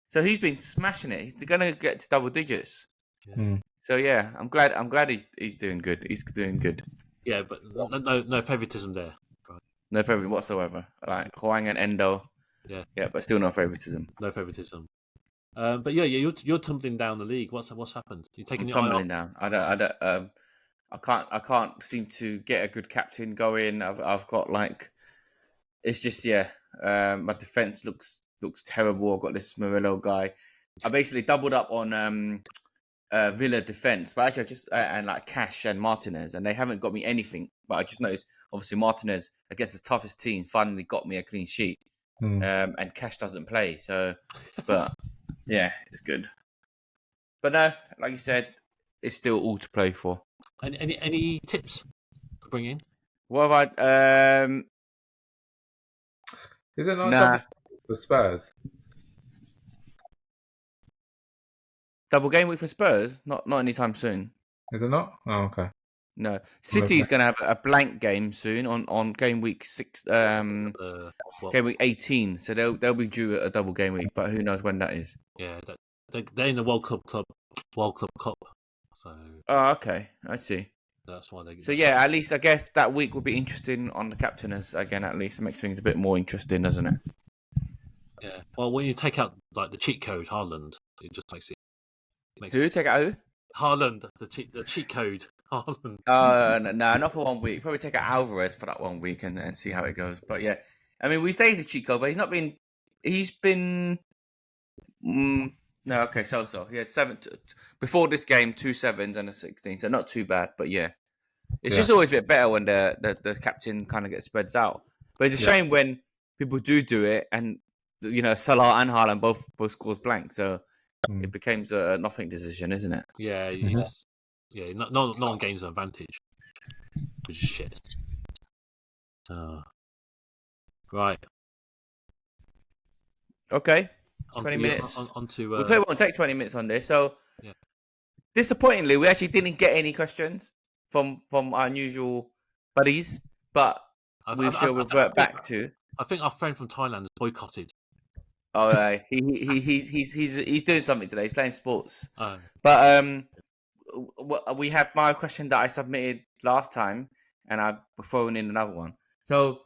so he's been smashing it. He's gonna get to double digits. Hmm. So yeah, I'm glad he's doing good. He's doing good. Yeah, but no favoritism there. No favourite whatsoever. Like Huang and Endo. Yeah, but still no favoritism. no favoritism. But yeah, you're tumbling down the league. What's happened? You taking I'm your eye off? tumbling down. I can't seem to get a good captain going. I've got like, it's just my defense looks terrible. I've got this Murillo guy. I basically doubled up on Villa defense, but actually I just and like Cash and Martinez, and they haven't got me anything. But I just noticed, obviously Martinez against the toughest team finally got me a clean sheet, and Cash doesn't play. So, but yeah, it's good. But no, like you said, it's still all to play for. Any tips to bring in? What have I? Is it not Nah. for Spurs? Double game week for Spurs? Not anytime soon. Is it not? Oh, okay. No. City's going to have a blank game soon on game week 6. Game week 18. So they'll be due at a double game week, but who knows when that is? Yeah, they're in the World Club Cup. So. Oh, okay. I see. That's why they. So yeah, at least I guess that week will be interesting on the captainers again. At least it makes things a bit more interesting, doesn't it? Yeah. Well, when you take out like the cheat code Haaland, it just makes it. Who take out who? Haaland, the cheat code Haaland. No, not for 1 week. Probably take out Alvarez for that 1 week and see how it goes. But yeah, I mean, we say he's a cheat code, but he's not been. He's been. No, okay, so he had 7 before this game, 2 7s and a 16, so not too bad. But yeah, it's just always a bit better when the captain kind of gets spreads out. But it's a shame when people do it, and Salah and Haaland both scores blank, so it becomes a nothing decision, isn't it? Yeah, you just no one gains an advantage, which is shit. Right. Okay. 20 minutes. We probably won't take 20 minutes on this. So, disappointingly, we actually didn't get any questions from our usual buddies, but we shall revert back to. I think our friend from Thailand is boycotted. Oh, he's doing something today. He's playing sports. But we have my question that I submitted last time, and I've thrown in another one. So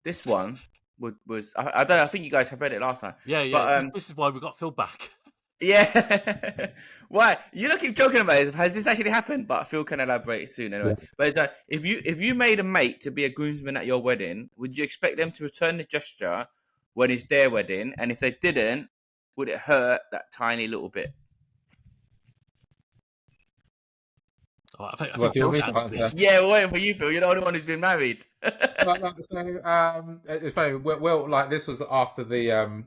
this one was I don't know. I think you guys have read it last time. Yeah. But, this is why we got Phil back. Yeah. Why? You don't keep joking about it. Has this actually happened? But Phil can elaborate soon anyway. Yeah. But it's like, if you made a mate to be a groomsman at your wedding, would you expect them to return the gesture when it's their wedding? And if they didn't, would it hurt that tiny little bit? I think Phil's answered this. Yeah, we're waiting for you, Phil. You're the only one who's been married. So it's funny. Will, like, this was after the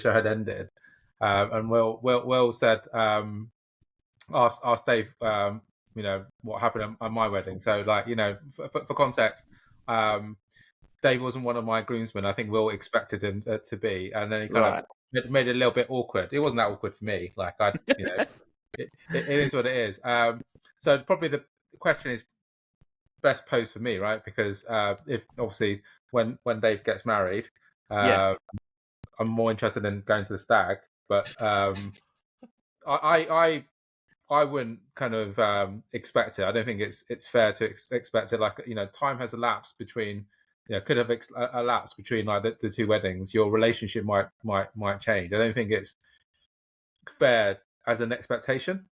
show had ended, and Will said, asked Dave, what happened at my wedding. So, like, for context, Dave wasn't one of my groomsmen. I think Will expected him to be, and then he kind of made it a little bit awkward. It wasn't that awkward for me. Like, it is what it is. So probably the question is best posed for me, right? Because if obviously when Dave gets married, I'm more interested in going to the stag. But I wouldn't kind of expect it. I don't think it's fair to expect it. Like, time has elapsed between. Could have elapsed between like the two weddings. Your relationship might change. I don't think it's fair as an expectation.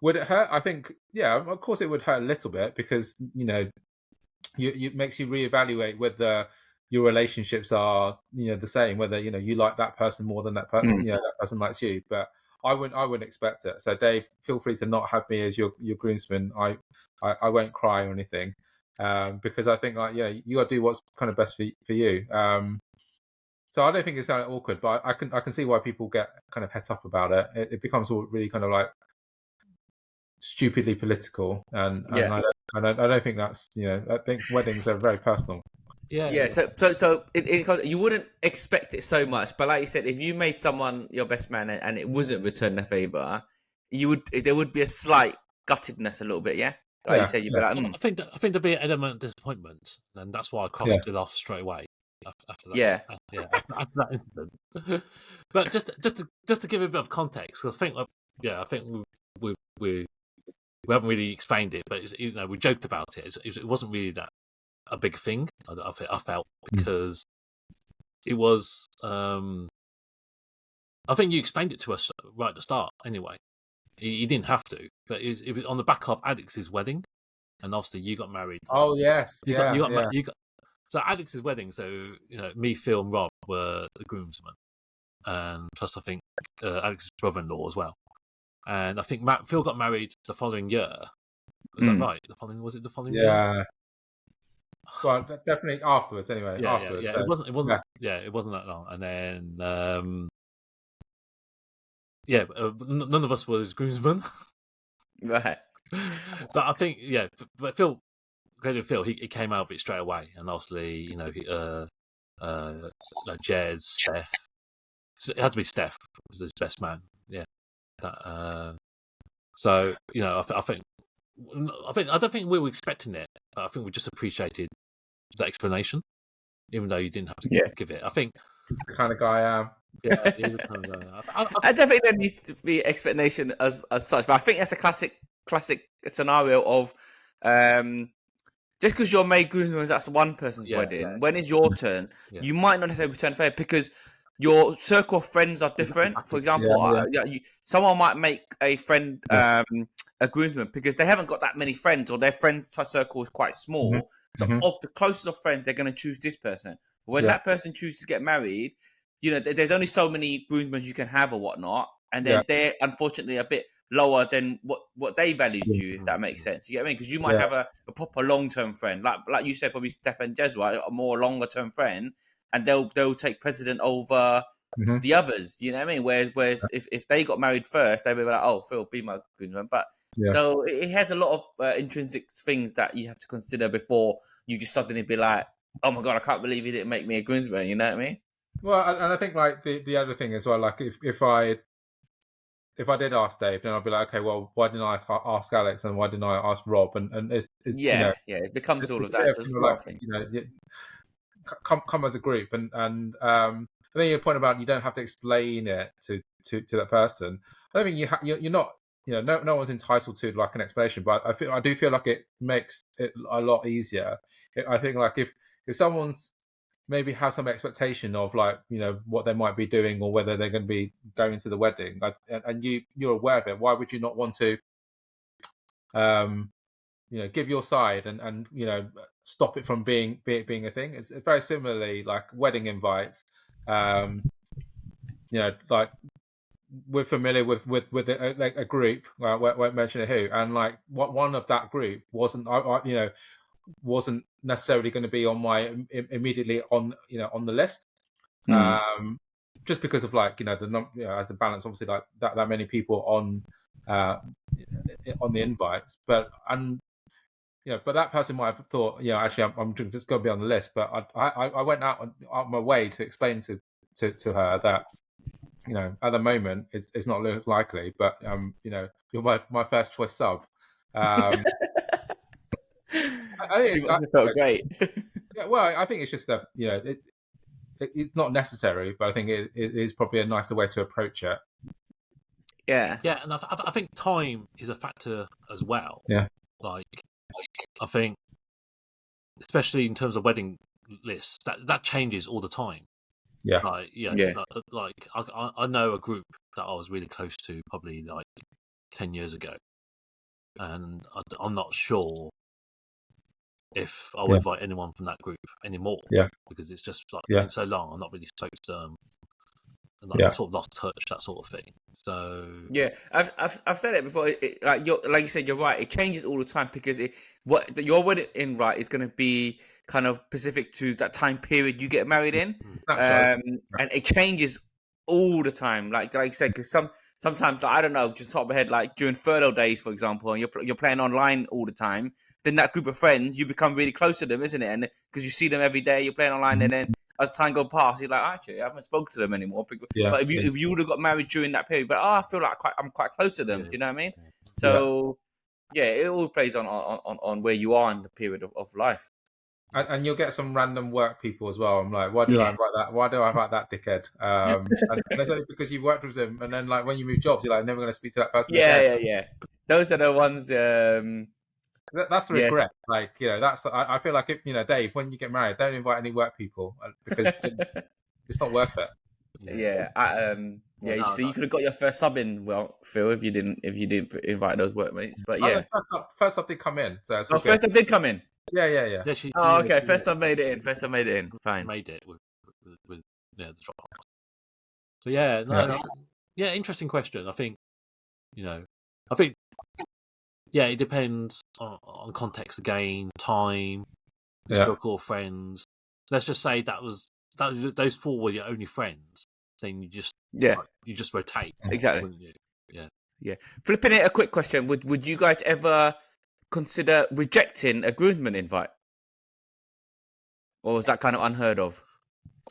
Would it hurt? I think, of course it would hurt a little bit because it makes you reevaluate whether your relationships are the same. Whether you like that person more than that person, that person likes you. But I wouldn't expect it. So Dave, feel free to not have me as your groomsman. I won't cry or anything. because I think like you got to do what's kind of best for you. So I don't think it's that awkward, but I can see why people get kind of het up about it. It becomes all really kind of like stupidly political, and I don't think that's I think weddings are very personal. Yeah, so you wouldn't expect it so much, but like you said, if you made someone your best man and it wasn't return the favor, there would be a slight guttedness a little bit, yeah. Like you said, you'd be like, I think there'd be an element of disappointment, and that's why I crossed it off straight away after that. Yeah, after that incident. But just to give a bit of context, because I think we haven't really explained it, but we joked about it. It wasn't really that a big thing. I felt because it was. I think you explained it to us right at the start. Anyway, you didn't have to, but it was on the back of Alex's wedding, and obviously you got married. Oh yes, you got so Alex's wedding. So me, Phil, and Rob were the groomsmen, and plus I think Alex's brother-in-law as well. And I think Phil got married the following year. Was that right? Was it the following year? Yeah. Well, definitely afterwards. Anyway, afterwards. Yeah. So, it wasn't. Yeah, it wasn't that long. And then, none of us was groomsmen. Right. But I think, but Phil, he came out of it straight away, and obviously, Jez, Steph. So it had to be Steph was his best man. Yeah. So I don't think we were expecting it. I think we just appreciated the explanation, even though you didn't have to give it. I think he's the kind of guy I am. Yeah, he's the kind of guy. I don't think there needs to be explanation as such, but I think that's a classic scenario of just because you're made groomsmen, that's one person's wedding. Yeah. When it's your turn, you might not necessarily return favor because your circle of friends are different. For example, someone might make a friend a groomsman because they haven't got that many friends, or their friend circle is quite small. Mm-hmm. So of the closest of friends, they're going to choose this person. But when that person chooses to get married, there's only so many groomsmen you can have or whatnot, and then they're unfortunately a bit lower than what they valued you, if that makes sense. You get what I mean? Because you might have a proper long-term friend, like you said, probably Steph and Jez, right? A more longer-term friend, and they'll take precedent over the others. You know what I mean? Whereas if they got married first, they'd be like, "Oh, Phil, be my groomsman." But so it has a lot of intrinsic things that you have to consider before you just suddenly be like, "Oh my god, I can't believe he didn't make me a groomsman." You know what I mean? Well, and I think like the other thing as well, like if I did ask Dave, then I'd be like, okay, well, why didn't I ask Alex and why didn't I ask Rob? And it's it becomes all of that. It's like, come as a group, and I think your point about you don't have to explain it to that person. I don't think you're not. No one's entitled to like an explanation, but I do feel like it makes it a lot easier. I think like if someone's maybe have some expectation of like what they might be doing or whether they're going to be going to the wedding, and you're aware of it, why would you not want to give your side and stop it from being a thing? It's very similarly like wedding invites. Like we're familiar with a group, won't mention who, and like one of that group wasn't wasn't necessarily going to be on my immediately on the list, just because of like as a balance, obviously like that many people on the invites, but that person might have thought, actually I'm just going to be on the list, but I went out my way to explain to her that at the moment it's not likely, but you're my first choice sub. She must have felt great. Yeah, well, I think it's just that it's not necessary, but I think it is probably a nicer way to approach it. Yeah, and I think time is a factor as well. Yeah, like I think, especially in terms of wedding lists, that changes all the time. Yeah, like I know a group that I was really close to probably like 10 years ago, and I'm not sure if I would invite anyone from that group anymore. Yeah, because it's just like been so long. I'm not really spoke to them. like sort of lost touch, that sort of thing. So yeah, I've said it before. Like you said, you're right. It changes all the time because what your wedding right is going to be kind of specific to that time period you get married in, and it changes all the time. Like you said, because sometimes I don't know, just top of my head, like during furlough days, for example, and you're playing online all the time. Then that group of friends, you become really close to them, isn't it? And because you see them every day, you're playing online, and then as time goes past, you're like, actually, I haven't spoken to them anymore. But if you would have got married during that period, but I feel like I'm quite close to them. Do you know what I mean? So it all plays on where you are in the period of life. And you'll get some random work people as well. I'm like, why do I invite that? Why do I invite that dickhead? And it's only because you've worked with them, and then like when you move jobs, you're like never going to speak to that person again. Yeah. Those are the ones. That's the regret. Like, that's I feel like if Dave, when you get married, don't invite any work people because it's not worth it. So you could have got your first sub in, well, Phil, if you didn't invite those workmates. But first sub did come in. So first sub did come in. Yeah. Okay. First sub made it in. Fine. Made it with the drop. So interesting question. I think it depends on context again, time, circle of friends. Let's just say that was those 4 were your only friends. Then you just rotate. Exactly. Yeah. Flipping it, a quick question: Would you guys ever consider rejecting a groomsman invite, or is that kind of unheard of?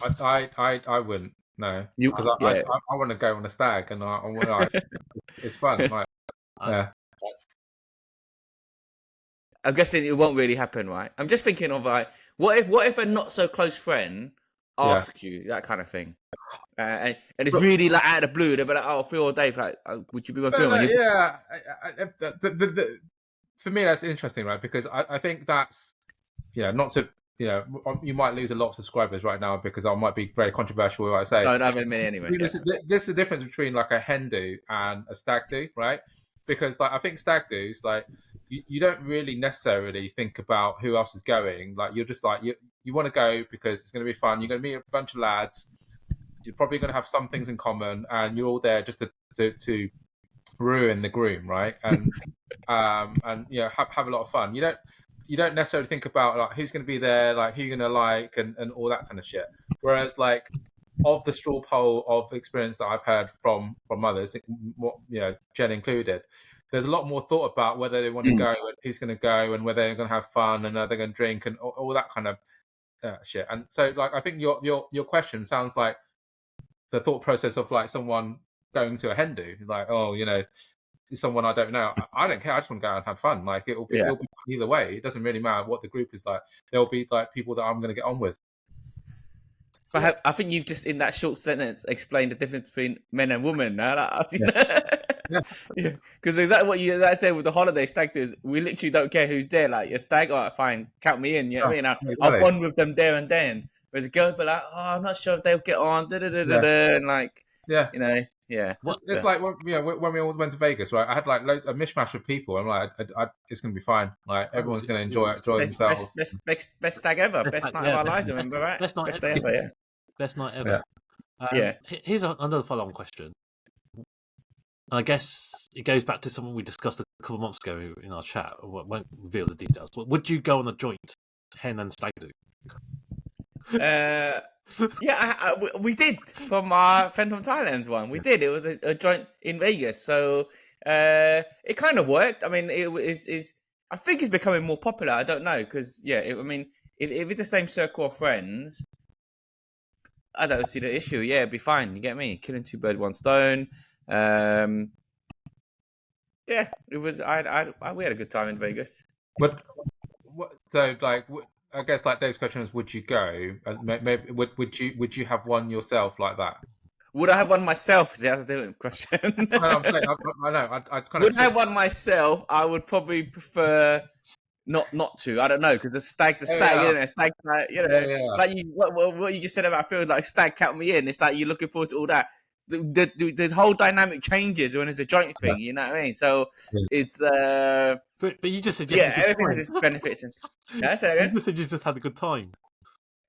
I wouldn't. No, because I want to go on a stag and I want it's fun. I'm guessing it won't really happen, right? I'm just thinking of like, what if a not so close friend asks you that kind of thing, and it's really like out of the blue. They'll be like, "Oh, Phil or Dave, like, would you be my film?" For me, that's interesting, right? Because I think that's not to you might lose a lot of subscribers right now because I might be very controversial with what I say. So not a minute anyway. This is the difference between like a hen do and a stag do, right? Because like I think stag do's like. You don't really necessarily think about who else is going. Like you're just like you want to go because it's going to be fun. You're going to meet a bunch of lads. You're probably going to have some things in common, and you're all there just to ruin the groom, right? And have a lot of fun. You don't necessarily think about like who's going to be there, like who you're going to like, and all that kind of shit. Whereas like of the straw poll of experience that I've heard from others, Jen included. There's a lot more thought about whether they want to go and who's going to go and whether they're going to have fun and are they going to drink and all that kind of shit. And so, like, I think your question sounds like the thought process of like someone going to a hen do, like, someone I don't know. I don't care. I just want to go out and have fun. Like, it'll be fun either way. It doesn't really matter what the group is like. There'll be like people that I'm going to get on with. But I think you've just in that short sentence explained the difference between men and women. Because exactly what you said with the holiday stag do, we literally don't care who's there. Like, you're stag, all right, fine, count me in. You know what I mean? I'll bond with them there and then. Whereas a girl be like, oh, I'm not sure if they'll get on. And like, It's like when we all went to Vegas, right? I had like loads a mishmash of people. I'm like, it's gonna be fine. Like everyone's gonna enjoy themselves. Best stag ever, best night of our lives. Remember, right? Best day ever. Yeah. Best night ever. Here's another follow-on question. I guess it goes back to something we discussed a couple of months ago in our chat. I won't reveal the details, but would you go on a joint hen and stag do? We did from our friend from Thailand's one. We did. It was a joint in Vegas, so it kind of worked. I mean, it is. I think it's becoming more popular. I don't know because if it's the same circle of friends, I don't see the issue. Yeah, it'd be fine. You get me? Killing 2 birds, 1 stone. It was. We had a good time in Vegas. But so like. I guess like Dave's question is, would you go? Maybe would you have one yourself like that? Would I have one myself? That's a different question. No, I'm saying, I know. Would I have one myself? I would probably prefer not to. I don't know because the stag, isn't it? Stag, like what you just said about Phil, like stag count me in. It's like you're looking forward to all that. The whole dynamic changes when it's a joint thing. You know what I mean? So it's. But you just said everything has its benefits. Yeah, say again. You just said you just had a good time.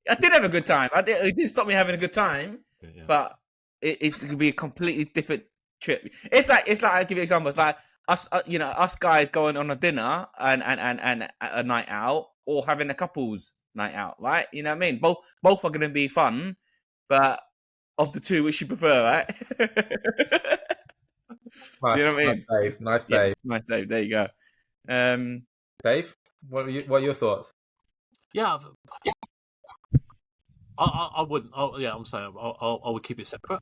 I did have a good time. It didn't stop me having a good time, but it's going to be a completely different trip. It's like I'll give you examples. Like us, us guys going on a dinner and a night out, or having a couples night out, right? You know what I mean? Both are going to be fun, but of the two, which you prefer, right? Nice, you know what I mean? nice save. Nice Yeah, save. nice save. There you go. Dave, what are your thoughts? Yeah, I wouldn't. Yeah, I'm saying I would keep it separate.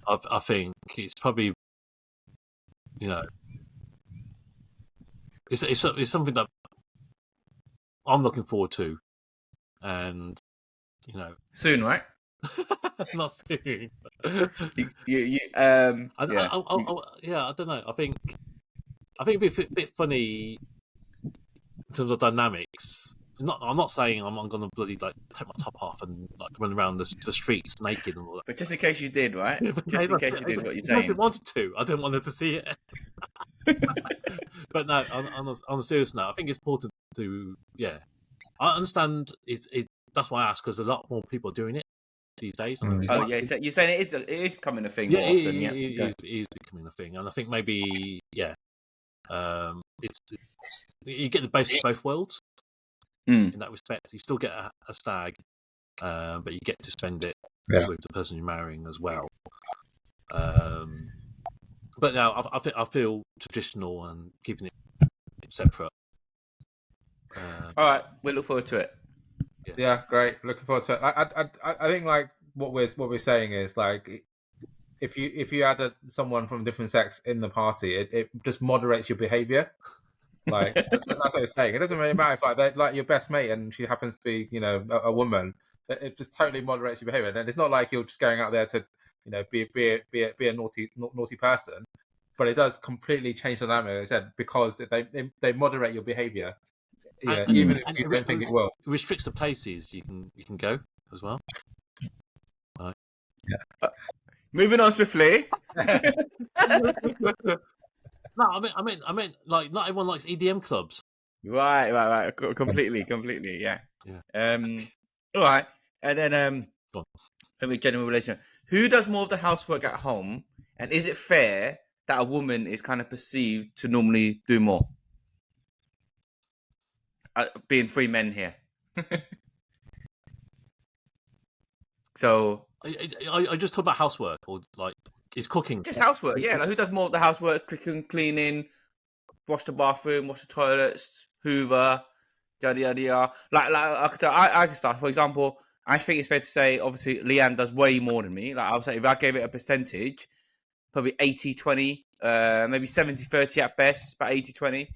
I think it's probably, it's something that I'm looking forward to, and soon, right? not soon. Yeah. I don't know. I think it'd be a bit funny in terms of dynamics. I'm not saying I'm going to bloody take my top off and run around the streets naked and all that. But just in case you did, right? Just in case you did what you're I saying. didn't want to. I didn't want them to see it. But no, on a serious note, I think it's important to. Yeah, I understand. That's why I asked, because a lot more people are doing it these days. Oh yeah, you're saying it is becoming a thing more often. It is becoming a thing, and I think maybe it's you get the basic of both worlds. In that respect, you still get a stag, but you get to spend it with the person you're marrying as well. But now I feel traditional and keeping it separate. All right, we look forward to it. Yeah, great. Looking forward to it. I think like what we're saying is like, if you add someone from a different sex in the party, it just moderates your behavior. Like that's what I was saying. It doesn't really matter if they're like your best mate and she happens to be a woman. It just totally moderates your behavior. And it's not like you're just going out there to be a naughty person, but it does completely change the dynamic. As I said, because they moderate your behavior. Yeah, even if you don't think it will. It restricts the places you can go as well. Right. Yeah. Moving on swiftly. No, I mean, like not everyone likes EDM clubs. Right. Completely, yeah. All right, and then maybe general relation. Who does more of the housework at home, and is it fair that a woman is kind of perceived to normally do more? Being three men here. So I just talk about housework, or like is cooking just housework? Yeah, like who does more of the housework? Cooking, cleaning, wash the bathroom, wash the toilets, Hoover, yada yada yada. Like I can start. For example, I think it's fair to say, obviously, Leanne does way more than me. Like I would say, if I gave it a percentage, probably 80-20, maybe 70-30 at best, but 80-20.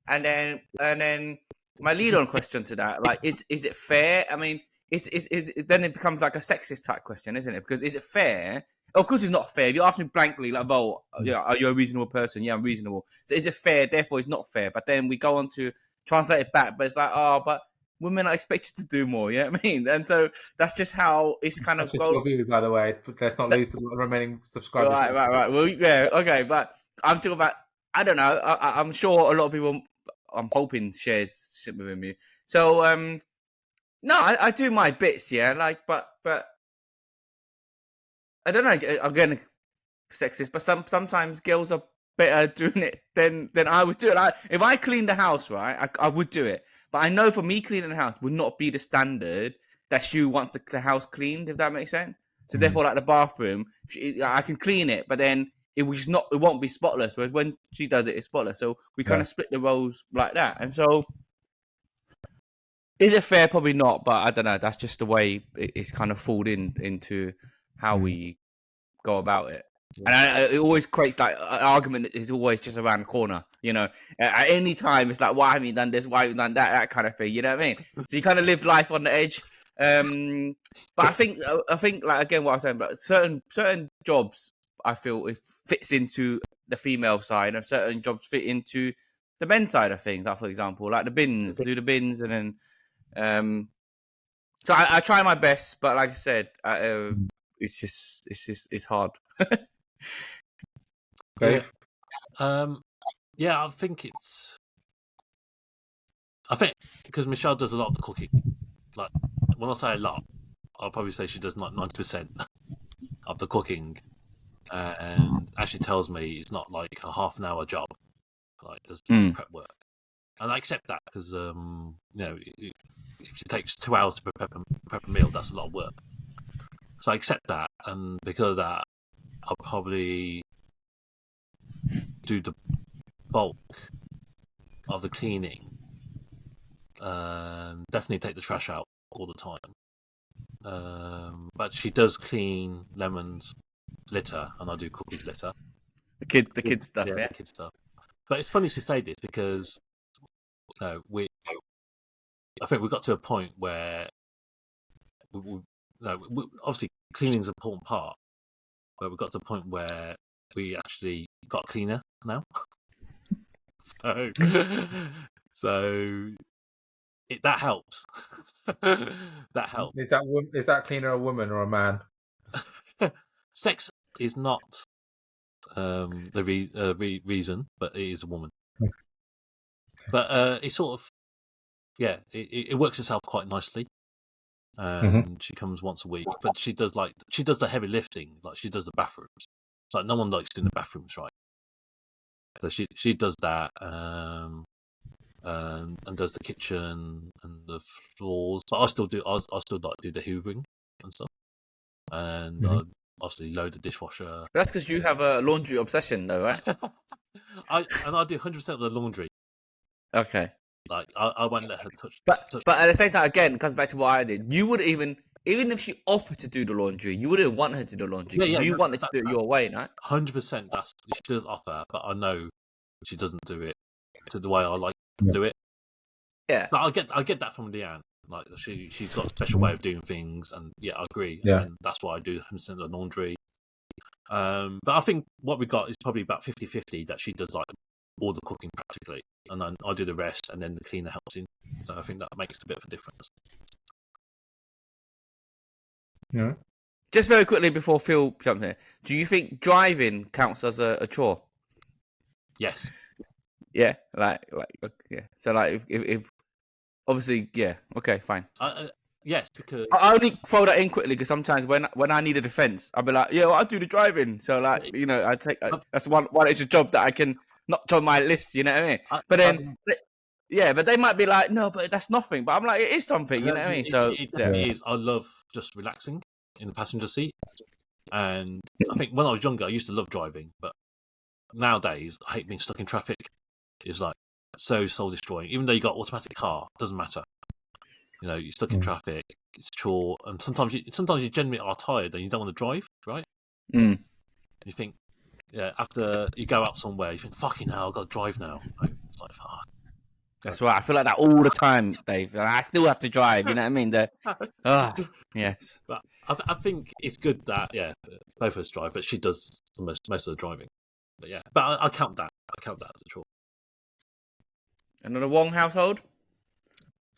And then my lead-on question to that, like, is it fair? I mean, then it becomes like a sexist type question, isn't it? Because is it fair? Of course, it's not fair. If you ask me blankly, like, "Well, are you a reasonable person?" Yeah, I'm reasonable. So is it fair? Therefore, it's not fair. But then we go on to translate it back, but it's like, but women are expected to do more. You know what I mean? And so that's just how it's kind of. That's just your view, by the way. Let's not lose the remaining subscribers. Right. Well, yeah, okay, but I'm talking about. I don't know. I'm sure a lot of people. I'm hoping shares shit with me. So, no, I do my bits, yeah. Like, but I don't know. Again, sexist, but sometimes girls are better doing it than I would do it. If I cleaned the house, right, I would do it. But I know for me, cleaning the house would not be the standard that she wants the house cleaned. If that makes sense. So therefore, like the bathroom, I can clean it, but then it won't be spotless. Whereas when she does it, it's spotless. So we kind of split the roles like that. And so, is it fair? Probably not. But I don't know. That's just the way it's kind of fallen into how we go about it. And it always creates like an argument that is always just around the corner, at any time it's like, why haven't you done this? Why haven't you done that kind of thing, you know what I mean? So you kind of live life on the edge. But I think like, again, what I'm saying, but certain jobs, I feel it fits into the female side, and certain jobs fit into the men's side of things. Like, for example, like do the bins, and then, so I try my best, but like I said, it's hard. Okay. Yeah, I think because Michelle does a lot of the cooking. Like, when I say a lot, I'll probably say she does 90%. of the cooking, and actually tells me it's not like a half an hour job, like there's prep work, and I accept that because if it takes 2 hours to prep a meal, that's a lot of work. So I accept that, and because of that, I'll probably do the bulk of the cleaning. Definitely take the trash out all the time. But she does clean Lemon's litter, and I do Cookie's litter. The kid stuff, yeah. The kid stuff. But it's funny she say this because I think we got to a point where obviously cleaning's an important part, but we got to a point where we actually got a cleaner now. so that helps. That helps. Is that cleaner a woman or a man? Sex is not the reason, but it is a woman. But it's sort of it works itself quite nicely. And she comes once a week, but she does the heavy lifting, like she does the bathrooms. It's like no one likes doing the bathrooms, right? So she does that, and does the kitchen and the floors. But I still like do the hoovering and stuff, and I obviously load the dishwasher. That's because you have a laundry obsession, though, right? I do 100% of the laundry. Okay. Like I won't let her touch. But at the same time, again, it comes back to what I did. You would even if she offered to do the laundry, you wouldn't want her to do the laundry. You wanted to do it your way, right? 100%. That's she does offer, but I know she doesn't do it to the way I like to do it. Yeah, but I get that from Leanne. Like she's got a special way of doing things, and I agree. Yeah, and that's why I do 100% of the laundry. But I think what we got is probably about 50-50 that she does like all the cooking practically, and then I do the rest, and then the cleaner helps in. So I think that makes a bit of a difference. Yeah. Just very quickly before Phil jumps in, do you think driving counts as a chore? Yes. Yeah, yeah. So if obviously, yeah. Okay, fine. Yes, because I only throw that in quickly because sometimes when I need a defense, I'll be like, yeah, well, I'll do the driving. So like, I take that's one extra job that I can knock on my list. You know what I mean? But then, but they might be like, no, but that's nothing. But I'm like, it is something. You know what I mean? So it is. I love just relaxing in the passenger seat, and I think when I was younger, I used to love driving, but nowadays I hate being stuck in traffic. It's like so soul destroying. Even though you got automatic car, it doesn't matter. You're stuck in traffic. It's a chore, and sometimes you genuinely are tired and you don't want to drive, right? Mm. You think, after you go out somewhere, you think, fucking hell, I've got to drive now. It's like, fuck. That's right. I feel like that all the time, Dave. I still have to drive. You know what I mean? Yes. But I think it's good that both of us drive, but she does most of the driving. But but I count that. I count that as a chore. Another Wong household.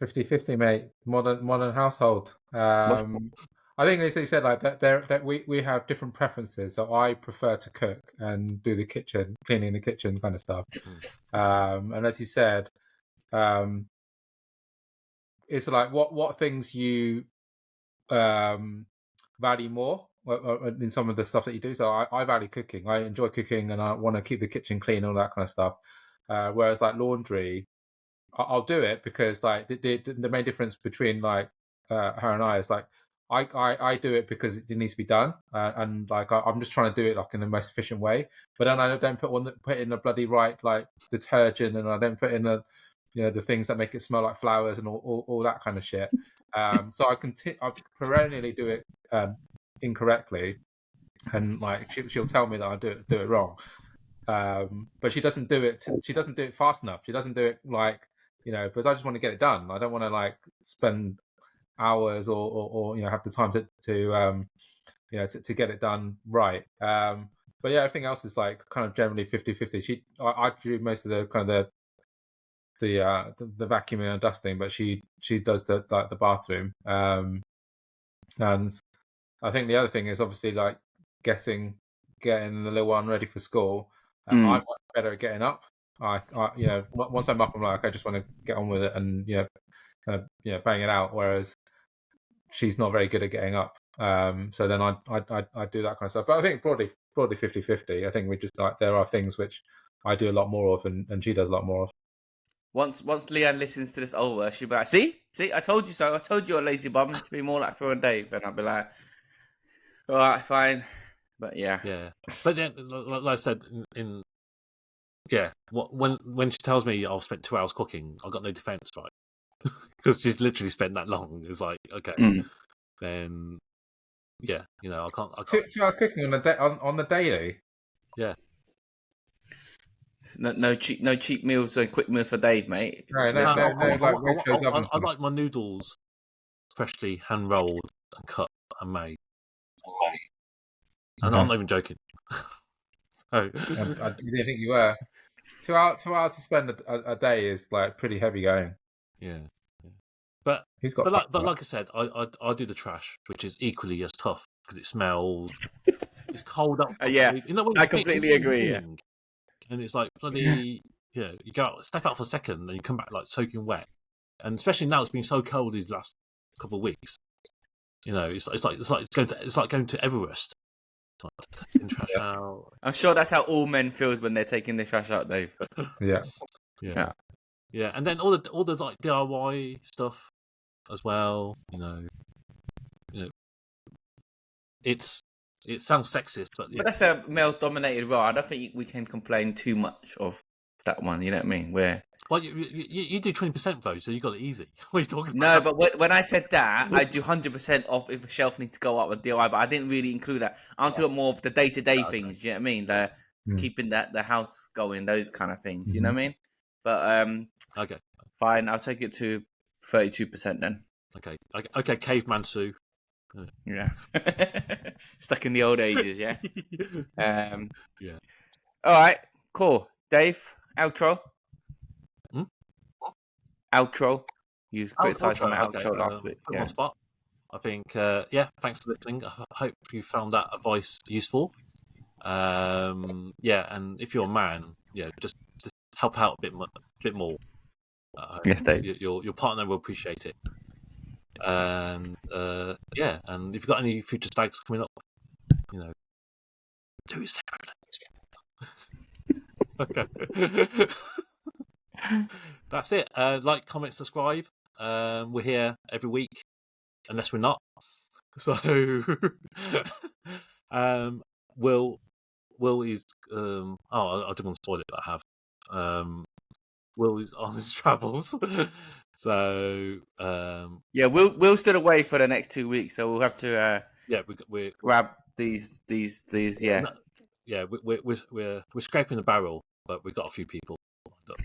50-50, mate. Modern household. I think as you said, like that we have different preferences. So I prefer to cook and do the kitchen, cleaning the kitchen kind of stuff. And as you said, it's like what things you value more in some of the stuff that you do. So I value cooking. I enjoy cooking, and I want to keep the kitchen clean, all that kind of stuff. Whereas like laundry, I'll do it because like the main difference between like her and I is like I do it because it needs to be done, and like I'm just trying to do it like in the most efficient way. But then I don't put in the bloody right like detergent, and I don't put in the the things that make it smell like flowers and all that kind of shit. So I perennially do it incorrectly, and like she'll tell me that I do it wrong. But she doesn't do it. She doesn't do it fast enough. She doesn't do it like because I just want to get it done. I don't want to like spend hours or have the time to get it done right. But everything else is like kind of generally 50-50. I do most of the kind of the vacuuming and dusting, but she does the bathroom. And I think the other thing is obviously like getting the little one ready for school. I'm much better at getting up. I once I'm up, I'm like, I just want to get on with it and kind of bang it out. Whereas she's not very good at getting up. So then I do that kind of stuff. But I think broadly 50-50. I think we just like there are things which I do a lot more of, and she does a lot more of. Once Leanne listens to this over, she'll be like, see, I told you so. I told you a lazy bum. It's be more like Phil and Dave. And I'll be like, all right, fine. But yeah. But then, like I said, when she tells me I've spent 2 hours cooking, I've got no defense, right? Because she's literally spent that long. It's like, okay, then I can't. 2 hours cooking on the daily. Yeah. No cheap meals and quick meals for Dave, mate. I like my noodles freshly hand rolled and cut and made. And I'm not even joking. So I didn't think you were. 2 hours to spend a day is like pretty heavy going. Yeah. But he's got. But like I said, I do the trash, which is equally as tough because it smells. It's cold up. Yeah, I completely agree. Yeah. And it's like bloody, you go out, step out for a second, and you come back like soaking wet. And especially now, it's been so cold these last couple of weeks. It's like going to Everest. Taking trash out. I'm sure that's how all men feel when they're taking the trash out, Dave. Yeah. And then all the like DIY stuff as well. It sounds sexist, but that's a male-dominated role. I don't think we can complain too much of that one. You know what I mean? Well, you do 20% though, so you got it easy. What are you talking about? No, but when I said that, I do 100% off if a shelf needs to go up with DIY, but I didn't really include that. I'm talking more of the day-to-day things. Do you know what I mean? Keeping the house going, those kind of things. You know what I mean? But okay, fine. I'll take it to 32% then. Okay, Caveman Sue. Yeah. Stuck in the old ages, yeah. Yeah. All right, cool. Dave, outro. Outro. You criticised my outro last week. Put on spot. I think, thanks for listening. I hope you found that advice useful. And if you're a man, just help out a bit more. Yes, Dave. Your partner will appreciate it. And and if you've got any future stags coming up, do it separately. Okay. That's it. Like, comment, subscribe. We're here every week, unless we're not. So, Will is I didn't want to spoil it, but I have. Will is on his travels. So Will's still away for the next 2 weeks, so we'll have to we grab these we're scraping the barrel, but we've got a few people lined up.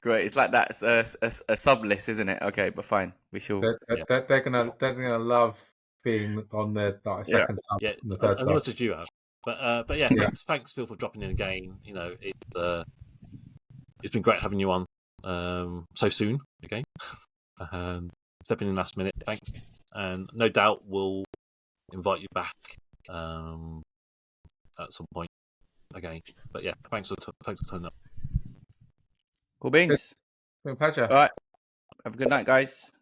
Great, it's like that a sub list, isn't it? Okay, but fine, we shall. They're gonna love being on the second sub, the third as sub. much as you have. But thanks Phil for dropping in again. It's been great having you on so soon again. Stepping in last minute, thanks. And no doubt we'll invite you back at some point again. But thanks for turning up. Cool beans. Good. Pleasure. All right. Have a good night, guys.